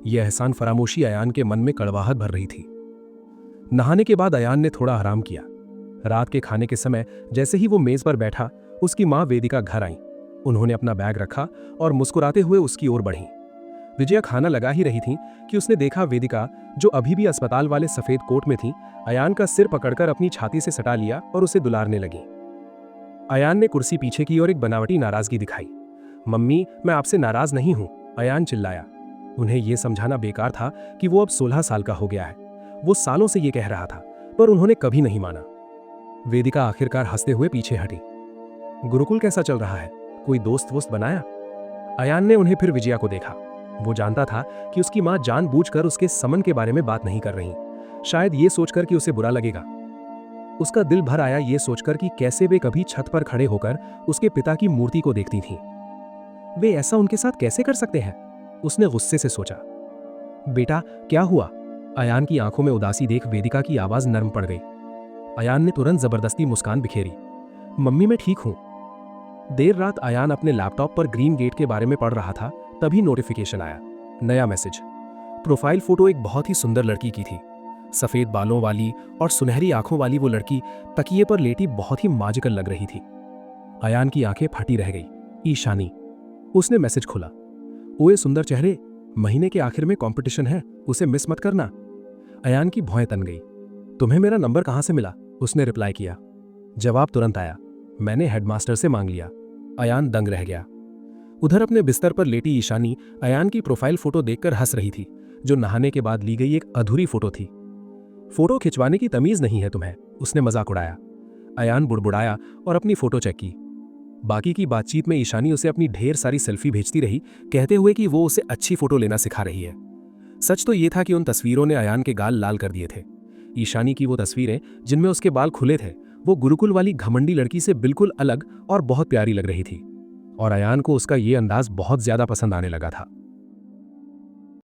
यह एहसान फरामोशी अयान के मन में कड़वाहट भर रही थी। नहाने के बाद अयान ने थोड़ा आराम किया। रात के खाने के समय जैसे ही वो मेज पर बैठा, उसकी मां वेदिका घर आई। उन्होंने अपना बैग रखा और मुस्कुराते हुए उसकी ओर बढ़ी। विजया खाना लगा ही रही थी कि उसने देखा वेदिका, जो अभी भी अस्पताल वाले सफेद कोट में थी, अयान का सिर पकड़कर अपनी छाती से सटा लिया और उसे दुलारने लगी। अयान ने कुर्सी पीछे की और एक बनावटी नाराजगी दिखाई। मम्मी, मैं आपसे नाराज नहीं हूं, अयान चिल्लाया। उन्हें यह समझाना बेकार था कि वो अब 16 साल का हो गया है। वो सालों से ये कह रहा था, पर उन्होंने कभी नहीं माना। वेदिका आखिरकार हंसते हुए पीछे हटी। गुरुकुल कैसा चल रहा है? कोई दोस्त वोस्त बनाया? अयान ने उन्हें फिर विजया को देखा। वो जानता था कि उसकी मां जानबूझकर उसके समन के बारे में बात नहीं कर रही, शायद ये सोचकर कि उसे बुरा लगेगा। उसका दिल भर आया ये सोचकर कि कैसे वे कभी छत पर खड़े होकर उसके पिता की मूर्ति को देखती थीं। वे ऐसा उनके साथ कैसे कर सकते हैं? उसने गुस्से से सोचा। बेटा, क्या हुआ? अयान की आंखों में उदासी देख वेदिका की आवाज नरम पड़ गई। अयान ने तुरंत जबरदस्ती मुस्कान बिखेरी। मम्मी, मैं ठीक हूं। देर रात अयान अपने लैपटॉप पर ग्रीन गेट के बारे में पढ़ रहा था, तभी नोटिफिकेशन आया। नया मैसेज। प्रोफाइल फोटो एक बहुत ही सुंदर लड़की की थी। सफेद बालों वाली और सुनहरी आंखों वाली वो लड़की तकिए पर लेटी बहुत ही मैजिकल लग रही थी। अयान की आंखें फटी रह गई। ईशानी। उसने मैसेज खोला। ओए सुंदर चेहरे, महीने के आखिर में कंपटीशन है, उसे मिस मत करना। अयान की भौएं तन गई। तुम्हें मेरा नंबर कहां से मिला? उसने रिप्लाई किया। जवाब तुरंत आया। मैंने हेडमास्टर से मांग लिया। अयान दंग रह गया। उधर अपने बिस्तर पर लेटी ईशानी अयान की प्रोफाइल फोटो देखकर हंस रही थी, जो नहाने के बाद ली गई एक अधूरी फोटो थी। फोटो खिंचवाने की तमीज नहीं है तुम्हें, उसने मजाक उड़ाया। अयान बुड़बुड़ाया और अपनी फोटो चेक की। बाकी की बातचीत में ईशानी उसे अपनी ढेर सारी सेल्फी भेजती रही, कहते हुए कि वो उसे अच्छी फोटो लेना सिखा रही है। सच तो ये था कि उन तस्वीरों ने अयान के गाल लाल कर दिए थे। ईशानी की वो तस्वीरें जिनमें उसके बाल खुले थे, वो गुरुकुल वाली घमंडी लड़की से बिल्कुल अलग और बहुत प्यारी लग रही थी। और अयान को उसका ये अंदाज बहुत ज्यादा पसंद आने लगा था।